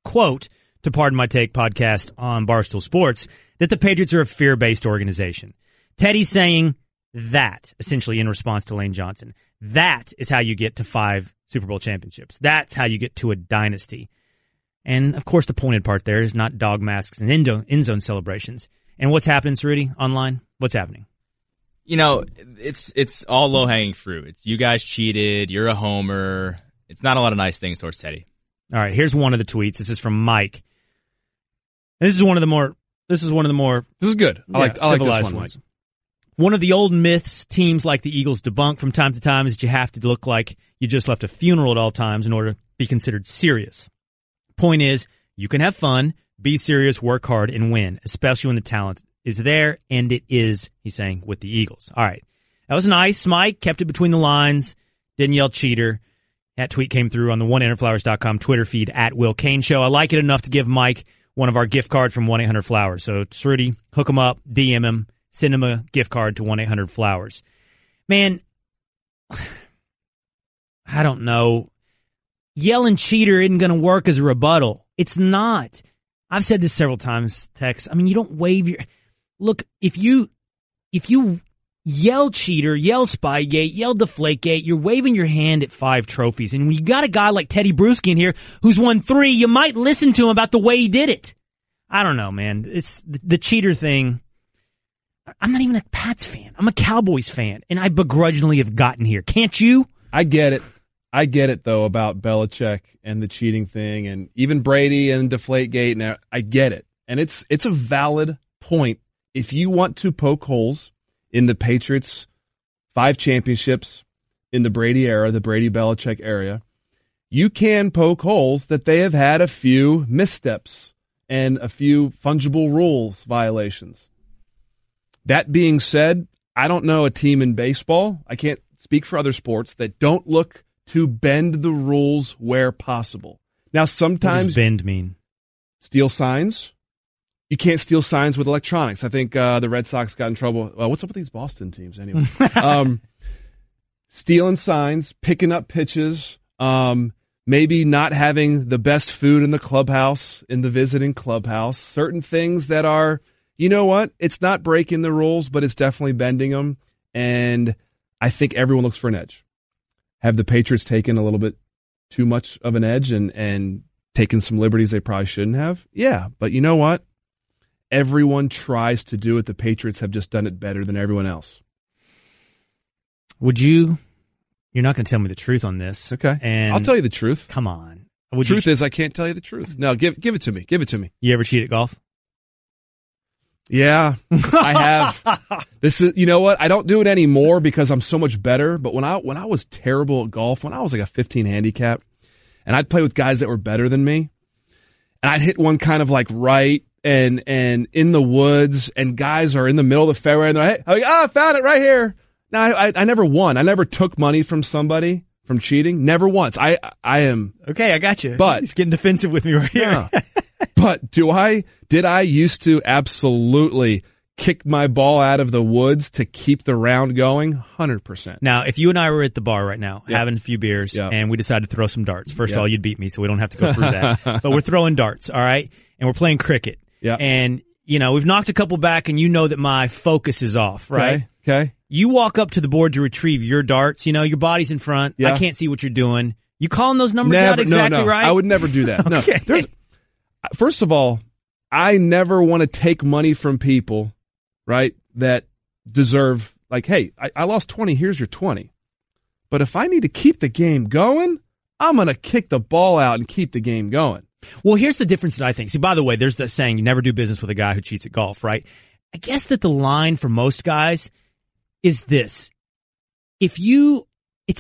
quote to Pardon My Take podcast on Barstool Sports that the Patriots are a fear-based organization. Teddy's saying that essentially in response to Lane Johnson. That is how you get to 5 Super Bowl championships. That's how you get to a dynasty. And, of course, the pointed part there is not dog masks and end zone celebrations. And what's happening, Cerruti, online? What's happening? You know, it's all low-hanging fruit. It's you guys cheated. You're a homer. It's not a lot of nice things towards Teddy. All right, here's one of the tweets. This is from Mike. This is one of the more. This is good. I like this one, ones. One of the old myths teams like the Eagles debunk from time to time is that you have to look like you just left a funeral at all times in order to be considered serious. Point is, you can have fun, be serious, work hard, and win, especially when the talent is there, and it is, he's saying, with the Eagles. All right. That was nice. Mike kept it between the lines, didn't yell cheater. That tweet came through on the 1-800-Flowers.com Twitter feed at Will Cain Show. I like it enough to give Mike one of our gift cards from 1-800-Flowers. So, Cerruti, hook him up, DM him, send him a gift card to 1-800-Flowers. Man, I don't know. Yelling cheater isn't going to work as a rebuttal. It's not. I've said this several times, Tex. I mean, you don't wave your... Look, if you yell cheater, yell Spygate, yell Deflategate, you're waving your hand at 5 trophies. And when you got a guy like Tedy Bruschi in here who's won 3, you might listen to him about the way he did it. I don't know, man. It's the cheater thing. I'm not even a Pats fan. I'm a Cowboys fan, and I begrudgingly have gotten here. Can't you? I get it, though, about Belichick and the cheating thing, and even Brady and Deflategate. And I get it. And it's a valid point. If you want to poke holes in the Patriots' 5 championships, in the Brady era, the Brady-Belichick era, you can poke holes that they have had a few missteps and a few fungible rules violations. That being said, I don't know a team in baseball, I can't speak for other sports, that don't look to bend the rules where possible. Now, sometimes... What does bend mean? Steal signs. You can't steal signs with electronics. I think the Red Sox got in trouble. Well, what's up with these Boston teams anyway? Stealing signs, picking up pitches, maybe not having the best food in the clubhouse, in the visiting clubhouse, certain things that are, you know what, it's not breaking the rules, but it's definitely bending them, and I think everyone looks for an edge. Have the Patriots taken a little bit too much of an edge and taken some liberties they probably shouldn't have? Yeah, but you know what? Everyone tries to do it. The Patriots have just done it better than everyone else. You're not going to tell me the truth on this. Okay. And I'll tell you the truth. Come on. Truth is I can't tell you the truth. No, give it to me. Give it to me. You ever cheat at golf? Yeah, I have. This is, you know what? I don't do it anymore because I'm so much better. But when I was terrible at golf, when I was like a 15 handicap, and I'd play with guys that were better than me, and I'd hit one kind of like right and in the woods, and guys are in the middle of the fairway, and they're like, hey, I found it right here. No, I never won. I never took money from somebody from cheating. Never once. I am okay. I got you. But he's getting defensive with me right here. Yeah. But did I used to absolutely kick my ball out of the woods to keep the round going? 100%. Now, if you and I were at the bar right now having a few beers and we decided to throw some darts, first of all, you'd beat me, so we don't have to go through that. But we're throwing darts, all right? And we're playing cricket. Yeah. And, you know, we've knocked a couple back, and you know that my focus is off, right? Okay. You walk up to the board to retrieve your darts. You know, your body's in front. Yeah. I can't see what you're doing. You calling those numbers out exactly right? I would never do that. Okay. No. First of all, I never want to take money from people, right, that deserve, like, hey, I lost 20, here's your 20. But if I need to keep the game going, I'm going to kick the ball out and keep the game going. Well, here's the difference that I think. See, by the way, there's that saying, you never do business with a guy who cheats at golf, right? I guess that the line for most guys is this. It's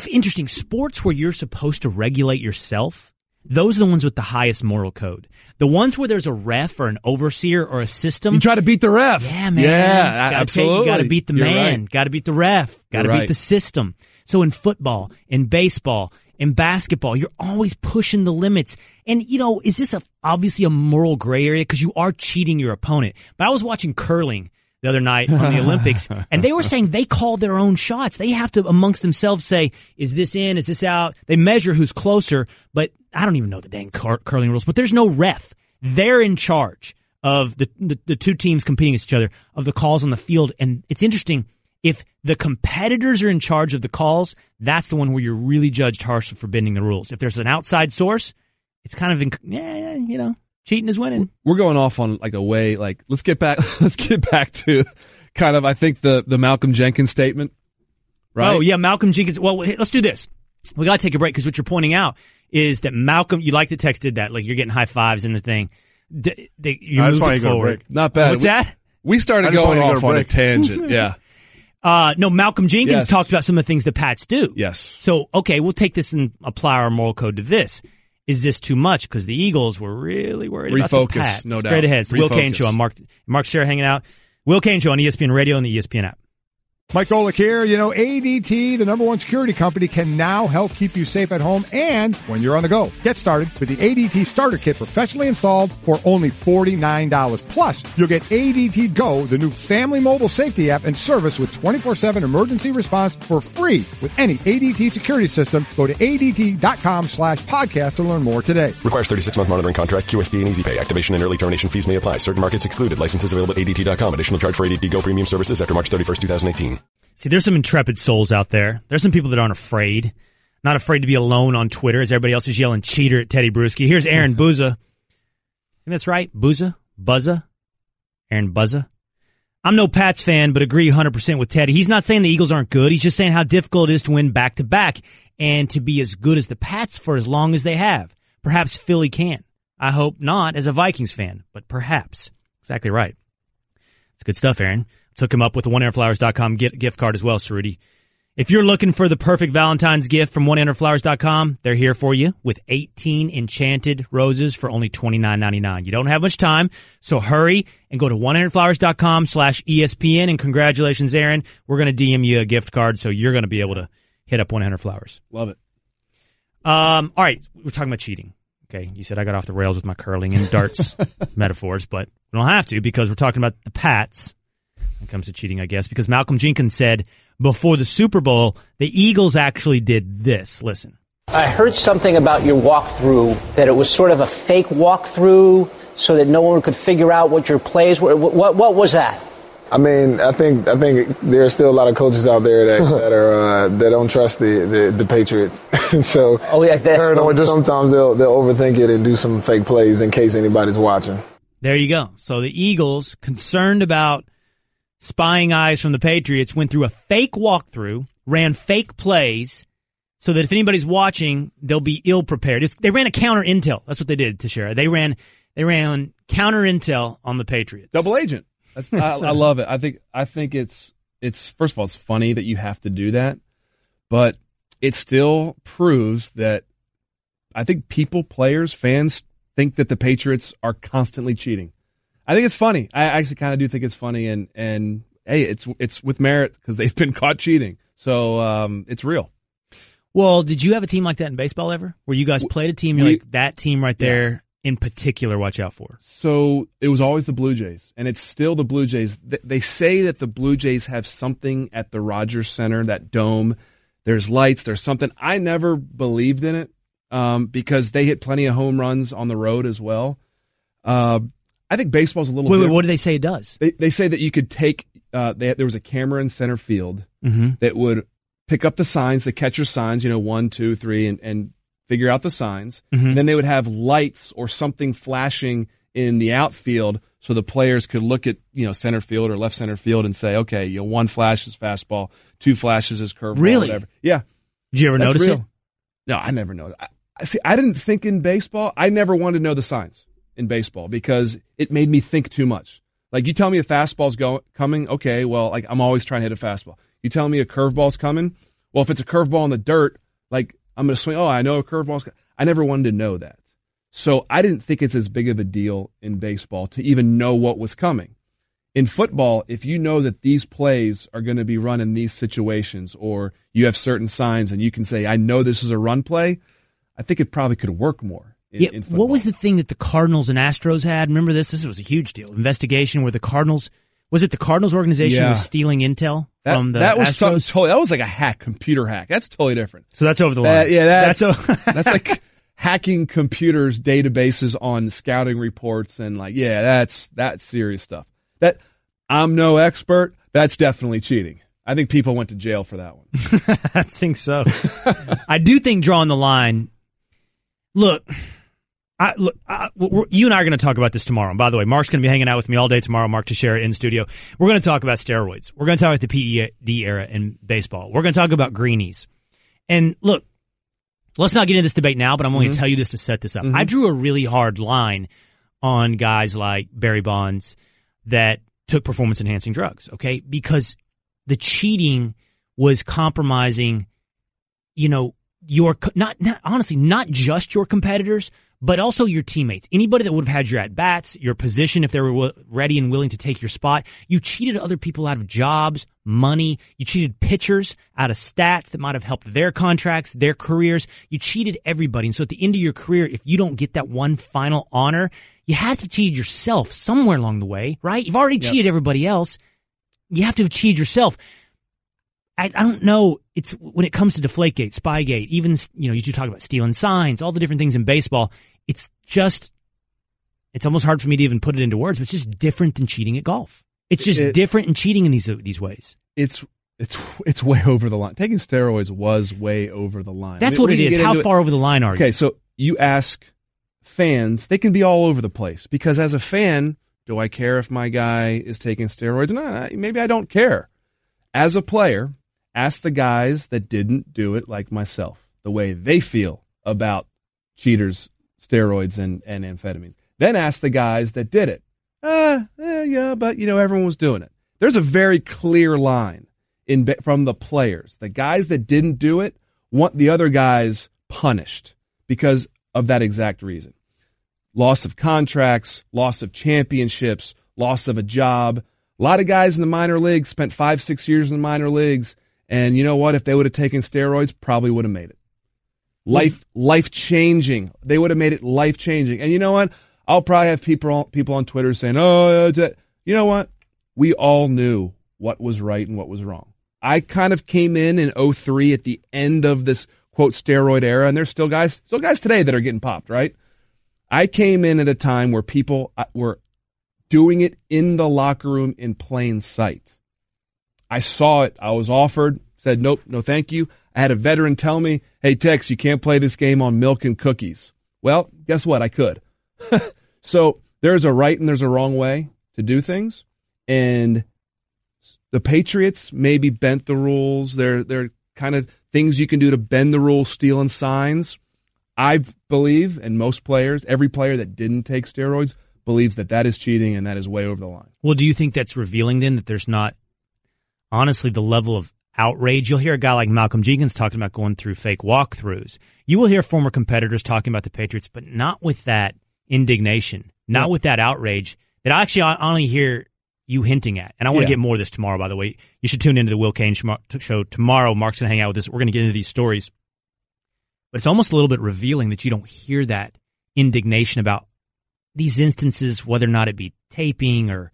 interesting, sports where you're supposed to regulate yourself, those are the ones with the highest moral code. The ones where there's a ref or an overseer or a system. You try to beat the ref. Yeah, man. Yeah, absolutely. You got to beat the man. Right. Got to beat the ref. Got to beat the system. So in football, in baseball, in basketball, you're always pushing the limits. And, you know, is this obviously a moral gray area? Because you are cheating your opponent. But I was watching curling the other night on the Olympics, and they were saying they call their own shots. They have to, amongst themselves, say, is this in, is this out? They measure who's closer, but I don't even know the dang curling rules. But there's no ref. They're in charge of the two teams competing against each other, of the calls on the field. And it's interesting, if the competitors are in charge of the calls, that's the one where you're really judged harshly for bending the rules. If there's an outside source, it's kind of, cheating is winning. We're going off on like a way, like, let's get back to kind of, I think, the Malcolm Jenkins statement, right? Oh, yeah, Malcolm Jenkins. Well, let's do this. We got to take a break because what you're pointing out is that Malcolm, you like the text did that, like you're getting high fives in the thing. You I moved just want it to go to forward. break. Not bad. What's that? We started going off on a tangent, yeah. No, Malcolm Jenkins Yes. talked about some of the things the Pats do. Yes. So, okay, we'll take this and apply our moral code to this. Is this too much? Because the Eagles were really worried about the Refocus, Pats. no doubt. Straight ahead. It's the Will Cain Refocus. Show. I'm Mark Teixeira hanging out. Will Cain Show on ESPN Radio and the ESPN app. Mike Golick here. You know, ADT, the #1 security company, can now help keep you safe at home and when you're on the go. Get started with the ADT Starter Kit professionally installed for only $49. Plus, you'll get ADT Go, the new family mobile safety app and service with 24/7 emergency response for free with any ADT security system. Go to ADT.com/podcast to learn more today. Requires 36-month monitoring contract, QSP and Easy Pay. Activation and early termination fees may apply. Certain markets excluded. Licenses available at ADT.com. Additional charge for ADT Go premium services after March 31st, 2018. See, there's some intrepid souls out there. There's some people that aren't afraid. Not afraid to be alone on Twitter as everybody else is yelling cheater at Tedy Bruschi. Here's Aaron Buzza. I think that's right. Buzza? Aaron Buzza. I'm no Pats fan, but agree 100% with Teddy. He's not saying the Eagles aren't good. He's just saying how difficult it is to win back-to-back and to be as good as the Pats for as long as they have. Perhaps Philly can. I hope not as a Vikings fan, but perhaps. Exactly right. It's good stuff, Aaron. Took him up with the oneairflowers.com gift card as well, Cerruti. If you're looking for the perfect Valentine's gift from 1-800-Flowers.com, they're here for you with 18 enchanted roses for only $29.99. You don't have much time, so hurry and go to 1-800-Flowers.com/ESPN. And congratulations, Aaron. We're going to DM you a gift card, so you're going to be able to hit up 1-800-Flowers. Love it. All right, we're talking about cheating. Okay, you said I got off the rails with my curling and darts metaphors, but we don't have to because we're talking about the Pats when it comes to cheating, I guess, because Malcolm Jenkins said before the Super Bowl, the Eagles actually did this. Listen. I heard something about your walkthrough, that it was sort of a fake walkthrough so that no one could figure out what your plays were. What was that? I mean, I think there are still a lot of coaches out there that don't trust the Patriots. So sometimes they'll overthink it and do some fake plays in case anybody's watching. There you go. So the Eagles, concerned about spying eyes from the Patriots, went through a fake walkthrough, ran fake plays, so that if anybody's watching, they'll be ill prepared. They ran a counter intel. That's what they did, Teixeira. They ran counter intel on the Patriots. Double agent. I love it. I think it's first of all, it's funny that you have to do that, but it still proves that I think players, fans think that the Patriots are constantly cheating. I think it's funny. I actually kind of do think it's funny, and hey, it's with merit because they've been caught cheating. So it's real. Well, did you have a team like that in baseball ever? Where you guys played a team, you're like, that team right there in particular, watch out for? So it was always the Blue Jays, and it's still the Blue Jays. They say that the Blue Jays have something at the Rogers Center, that dome. There's lights, there's something. I never believed in it because they hit plenty of home runs on the road as well. I think baseball's a little different. Wait, what do they say it does? They say that you could take there was a camera in center field that would pick up the signs, the catcher signs, 1, 2, 3, and figure out the signs. And then they would have lights or something flashing in the outfield so the players could look at, center field or left center field and say, okay, 1 flash is fastball, 2 flashes is curveball, really? Whatever. Yeah. Did you ever notice it? No, I never noticed. I didn't think in baseball. I never wanted to know the signs in baseball because it made me think too much. Like, you tell me a fastball's coming, okay, well, like, I'm always trying to hit a fastball. You tell me a curveball's coming, well, if it's a curveball in the dirt, like, I'm going to swing, I know a curveball's coming. I never wanted to know that. So I didn't think it's as big of a deal in baseball to even know what was coming. In football, if you know that these plays are going to be run in these situations, or you have certain signs and you can say, I know this is a run play, I think it probably could work more. In what was the thing that the Cardinals and Astros had? Remember this? This was a huge deal. Investigation where the Cardinals, was it the Cardinals organization was stealing intel from the that was Astros? Something totally, that was like a hack, computer hack. That's totally different. So that's over the line. That's like hacking computers, databases on scouting reports, and that's serious stuff. That I'm no expert. That's definitely cheating. I think people went to jail for that one. I think so. I do think drawing the line. Look, you and I are going to talk about this tomorrow. And by the way, Mark's going to be hanging out with me all day tomorrow. Mark Teixeira in studio. We're going to talk about steroids. We're going to talk about the PED era in baseball. We're going to talk about greenies. And look, let's not get into this debate now, but I'm only going to tell you this to set this up. I drew a really hard line on guys like Barry Bonds that took performance-enhancing drugs, okay? Because the cheating was compromising, your not just your competitors, but also your teammates. Anybody that would have had your at-bats, your position, if they were ready and willing to take your spot. You cheated other people out of jobs, money. You cheated pitchers out of stats that might have helped their contracts, their careers. You cheated everybody. And so at the end of your career, if you don't get that one final honor, you have to have cheated yourself somewhere along the way, right? You've already cheated everybody else. You have to have cheated yourself. I don't know. It's when it comes to Deflategate, Spygate, even, you two talk about stealing signs, all the different things in baseball. It's almost hard for me to even put it into words, but it's just different than cheating at golf. It's just different in cheating in these ways. It's way over the line. Taking steroids was way over the line. That's what it is. How far over the line are you? Okay, so you ask fans, they can be all over the place because as a fan, do I care if my guy is taking steroids? No, maybe I don't care. As a player, ask the guys that didn't do it like myself, the way they feel about cheaters, steroids, and amphetamines. Then ask the guys that did it. But everyone was doing it. There's a very clear line. from the players. The guys that didn't do it want the other guys punished because of that exact reason. Loss of contracts, loss of championships, loss of a job. A lot of guys in the minor leagues spent 5-6 years in the minor leagues, and you know what? If they would have taken steroids, probably would have made it. Life-changing. They would have made it life-changing. And you know what? I'll probably have people on Twitter saying, oh, you know what? We all knew what was right and what was wrong. I kind of came in 2003 at the end of this, quote, steroid era, and there's still guys today that are getting popped, right? I came in at a time where people were doing it in the locker room in plain sight. I saw it. I was offered, said, nope, no thank you. I had a veteran tell me, hey, Tex, you can't play this game on milk and cookies. Well, guess what? I could. So there's a right and there's a wrong way to do things. And the Patriots maybe bent the rules. They're kind of things you can do to bend the rules, stealing signs. I believe, and most players, every player that didn't take steroids believes that is cheating and that is way over the line. Well, do you think that's revealing then that there's not, honestly, the level of outrage? You'll hear a guy like Malcolm Jenkins talking about going through fake walkthroughs. You will hear former competitors talking about the Patriots, but not with that indignation, not with that outrage that I only hear you hinting at. And I want to get more of this tomorrow, by the way. You should tune into the Will Cain show tomorrow. Mark's going to hang out with us. We're going to get into these stories. But it's almost a little bit revealing that you don't hear that indignation about these instances, whether or not it be taping or,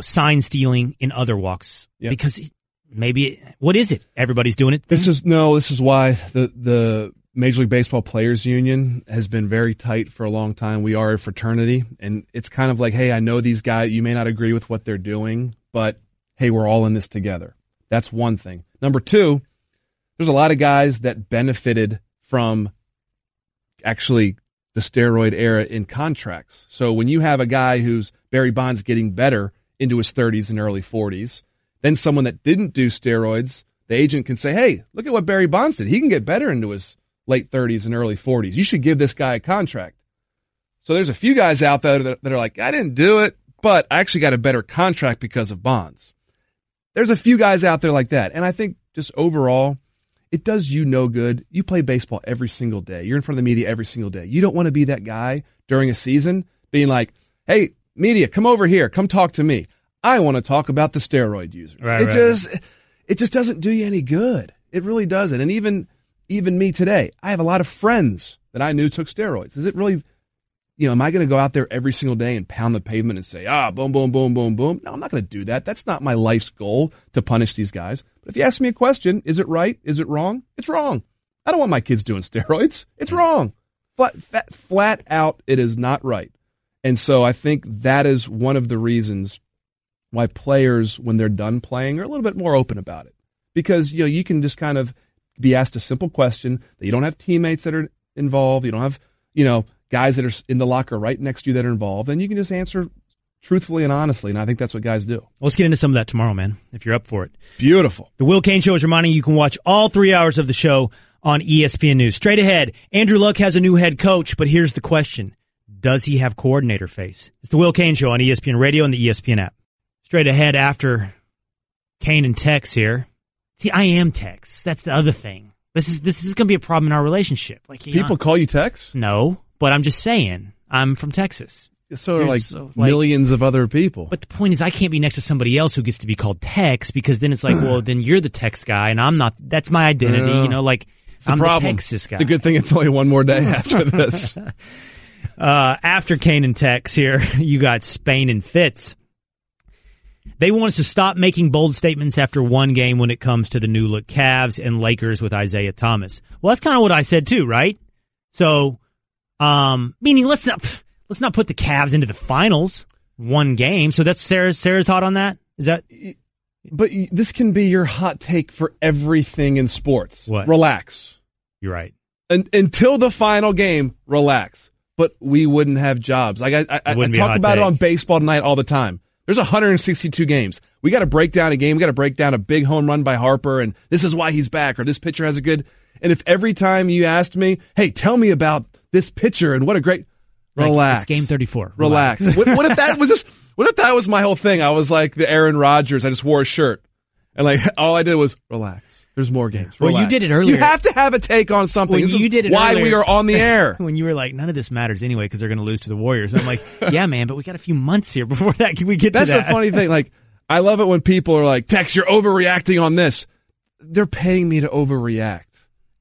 sign stealing in other walks. Yep. Because what is it? Everybody's doing it. This is why the Major League Baseball Players Union has been very tight for a long time. We are a fraternity, and it's kind of like, hey, I know these guys, you may not agree with what they're doing, but hey, we're all in this together. That's one thing. Number two, there's a lot of guys that benefited from actually the steroid era in contracts. So when you have a guy who's Barry Bonds getting better into his 30s and early 40s, then someone that didn't do steroids, the agent can say, hey, look at what Barry Bonds did. He can get better into his late 30s and early 40s. You should give this guy a contract. So there's a few guys out there that are like, I didn't do it, but I actually got a better contract because of Bonds. There's a few guys out there like that. And I think just overall, it does you no good. You play baseball every single day. You're in front of the media every single day. You don't want to be that guy during a season being like, hey, media, come over here. Come talk to me. I want to talk about the steroid users. It just doesn't do you any good. It really doesn't. And even me today, I have a lot of friends that I knew took steroids. Is it really, am I going to go out there every single day and pound the pavement and say, boom, boom, boom, boom, boom? No, I'm not going to do that. That's not my life's goal, to punish these guys. But if you ask me a question, is it right? Is it wrong? It's wrong. I don't want my kids doing steroids. It's wrong. Flat out, it is not right. And so I think that is one of the reasons why players, when they're done playing, are a little bit more open about it. Because, you can just kind of be asked a simple question that you don't have teammates that are involved. You don't have, guys that are in the locker right next to you that are involved. And you can just answer truthfully and honestly. And I think that's what guys do. Let's get into some of that tomorrow, man, if you're up for it. Beautiful. The Will Cain Show is reminding you can watch all 3 hours of the show on ESPN News. Straight ahead, Andrew Luck has a new head coach, but here's the question. Does he have coordinator face? It's the Will Cain Show on ESPN Radio and the ESPN app. Straight ahead after Cain and Tex here. See, I am Tex. That's the other thing. This is going to be a problem in our relationship. Like people call you Tex? No, but I'm just saying I'm from Texas. So are like millions of other people. But the point is, I can't be next to somebody else who gets to be called Tex, because then it's like, well, then you're the Tex guy, and I'm not. That's my identity. I'm the Texas guy. It's a good thing it's only one more day after this. After Cain and Tex here, you got Spain and Fitz. They want us to stop making bold statements after one game when it comes to the new look Cavs and Lakers with Isaiah Thomas. Well, that's kind of what I said too, right? So, meaning let's not put the Cavs into the finals one game. So that's Sarah's hot on that? Is that? But this can be your hot take for everything in sports. What? Relax. You're right. Until the final game, relax. But we wouldn't have jobs. Like I talk about it on Baseball Tonight all the time. There's 162 games. We got to break down a game. We got to break down a big home run by Harper, and this is why he's back, or this pitcher has a good. And if every time you asked me, hey, tell me about this pitcher and what a great. Relax. It's game 34. Relax. What if that was my whole thing? I was like the Aaron Rodgers. I just wore a shirt. And like all I did was relax. There's more games. Well, relax. you did it earlier. You have to have a take on something. When this you is did it why earlier, we are on the air. When you were like, none of this matters anyway because they're going to lose to the Warriors. And I'm like, yeah, man, but we got a few months here before that. Can we get That's to that? the funny thing. Like, I love it when people are like, Tex, you're overreacting on this. They're paying me to overreact.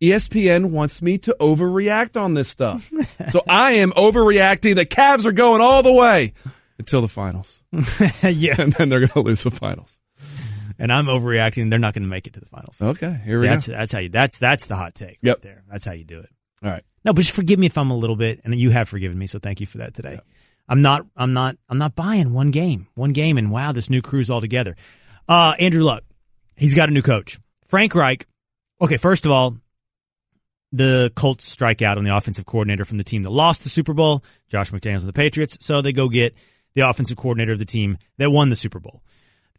ESPN wants me to overreact on this stuff. So I am overreacting. The Cavs are going all the way until the finals. Yeah. And then they're going to lose the finals. And I'm overreacting. They're not going to make it to the finals. Okay, here we go. That's how you. That's the hot take right there. That's how you do it. All right. No, but just forgive me if I'm a little bit, and you have forgiven me, so thank you for that today. Yep. I'm not buying one game, and wow, this new crew's all together. Andrew Luck, he's got a new coach, Frank Reich. Okay, first of all, the Colts strike out on the offensive coordinator from the team that lost the Super Bowl, Josh McDaniels and the Patriots. So they go get the offensive coordinator of the team that won the Super Bowl,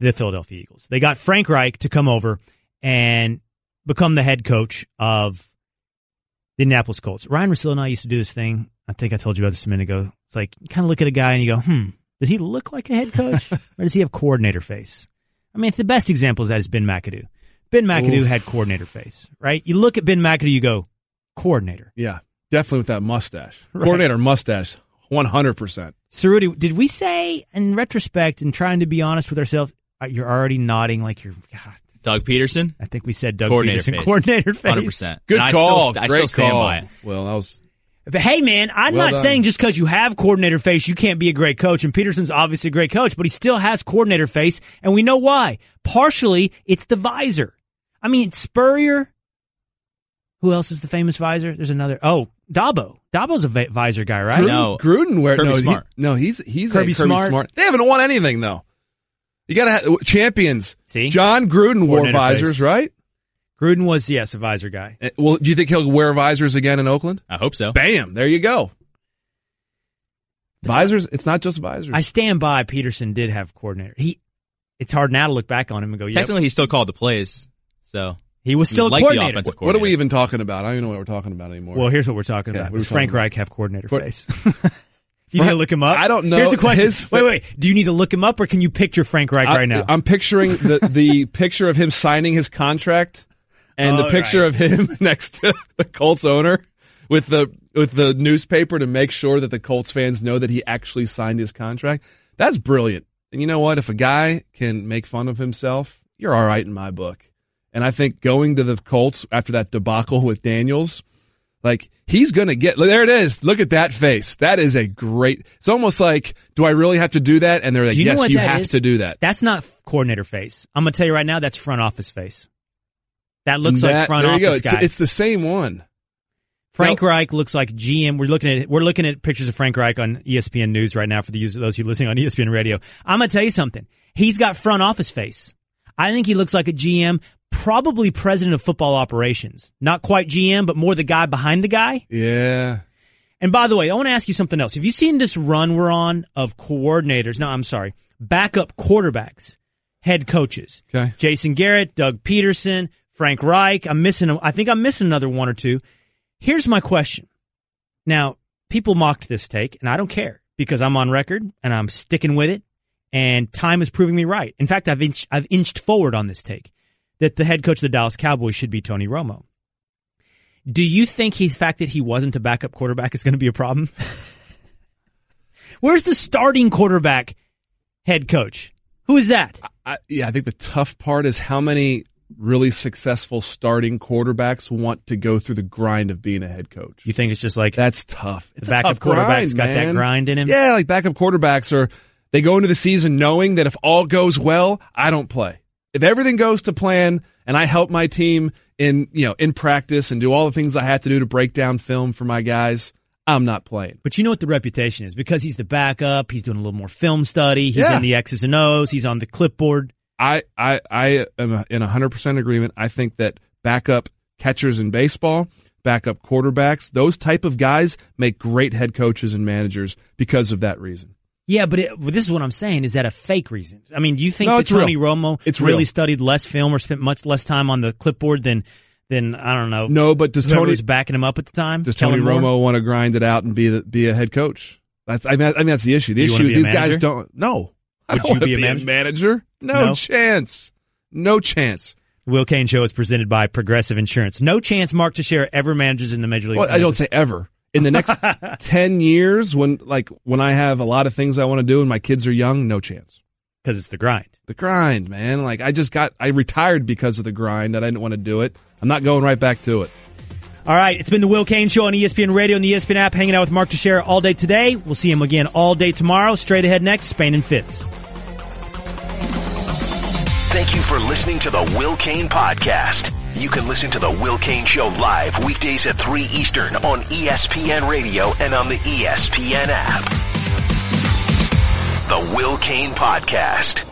the Philadelphia Eagles. They got Frank Reich to come over and become the head coach of the Indianapolis Colts. Ryan Russillo and I used to do this thing. I think I told you about this a minute ago. It's like you kind of look at a guy and you go, does he look like a head coach or does he have coordinator face? I mean, the best example of that is Ben McAdoo. Ben McAdoo had coordinator face, right? You look at Ben McAdoo, you go, coordinator. Yeah, definitely with that mustache. Right. Coordinator mustache, 100%. Cerruti, did we say, in retrospect, and trying to be honest with ourselves, you're already nodding like you're, God. Doug Peterson? I think we said Doug coordinator Peterson. Face. Coordinator face. 100%. Good call. I still stand by it. Well, that was... But hey, man, I'm not saying just because you have coordinator face, you can't be a great coach. And Peterson's obviously a great coach, but he still has coordinator face, and we know why. Partially, it's the visor. I mean, Spurrier. Who else is the famous visor? There's another. Oh, Dabo. Dabo's a visor guy, right? No. Gruden wear Kirby Smart. He's Kirby Smart. They haven't won anything though. You got to have champions. See, John Gruden wore Coordinator visors, face. Right? Gruden was a visor guy. Well, do you think he'll wear visors again in Oakland? I hope so. Bam! There you go. Visors. It's not just visors. I stand by. Peterson did have coordinator. It's hard now to look back on him and go, yeah. Technically, he still called the plays, so he was still a like coordinator. The offensive What are we even talking about? I don't even know what we're talking about anymore. Well, here's what we're talking about. Does Frank Reich have coordinator face? You need to look him up? I don't know. Here's a question. Wait. Do you need to look him up, or can you picture Frank Reich right now? I'm picturing the picture of him signing his contract and the picture of him next to the Colts owner with the newspaper to make sure that the Colts fans know that he actually signed his contract. That's brilliant. And you know what? If a guy can make fun of himself, you're all right in my book. And I think going to the Colts after that debacle with Daniels, like, he's going to get, there it is. Look at that face. That is a great, it's almost like, do I really have to do that? And they're like, yes, you have to do that. That's not coordinator face. I'm going to tell you right now, that's front office face. That looks like front office guy. It's the same one. Frank Reich looks like GM. We're looking at pictures of Frank Reich on ESPN News right now for those who are listening on ESPN Radio. I'm going to tell you something. He's got front office face. I think he looks like a GM, probably president of football operations. Not quite GM, but more the guy behind the guy. Yeah. And by the way, I want to ask you something else. Have you seen this run we're on of coordinators? No, I'm sorry. Backup quarterbacks, head coaches. Okay. Jason Garrett, Doug Peterson, Frank Reich. I think I'm missing another one or two. Here's my question. Now, people mocked this take, and I don't care because I'm on record and I'm sticking with it, and time is proving me right. In fact, I've inched forward on this take that the head coach of the Dallas Cowboys should be Tony Romo. Do you think the fact that he wasn't a backup quarterback is going to be a problem? Where's the starting quarterback head coach? Who is that? I think the tough part is how many really successful starting quarterbacks want to go through the grind of being a head coach. You think it's just like that's tough. The backup quarterback's got that grind in him? Yeah, like backup quarterbacks they go into the season knowing that if all goes well, I don't play. If everything goes to plan and I help my team in practice and do all the things I have to do to break down film for my guys, I'm not playing. But you know what the reputation is? Because he's the backup, he's doing a little more film study, he's in the X's and O's, he's on the clipboard. I am in 100% agreement. I think that backup catchers in baseball, backup quarterbacks, those type of guys make great head coaches and managers because of that reason. Yeah, but this is what I'm saying. Is that a fake reason? I mean, do you think that Tony Romo really studied less film or spent much less time on the clipboard than I don't know? No, but does Tony was backing him up at the time? Does Tony Romo want to grind it out and be a head coach? I think that's the issue. The issue is these guys don't. No. Would you be a manager? No chance. No chance. Will Cain Show is presented by Progressive Insurance. No chance Mark Teixeira ever manages in the Major League. Well, I don't say ever. In the next 10 years, when I have a lot of things I want to do and my kids are young, no chance. Because it's the grind. The grind, man. Like, I retired because of the grind that I didn't want to do it. I'm not going right back to it. All right, it's been the Will Cain Show on ESPN Radio and the ESPN app, hanging out with Mark Teixeira all day today. We'll see him again all day tomorrow. Straight ahead next, Spain and Fitz. Thank you for listening to the Will Cain Podcast. You can listen to the Will Cain Show live weekdays at 3 Eastern on ESPN Radio and on the ESPN app. The Will Cain Podcast.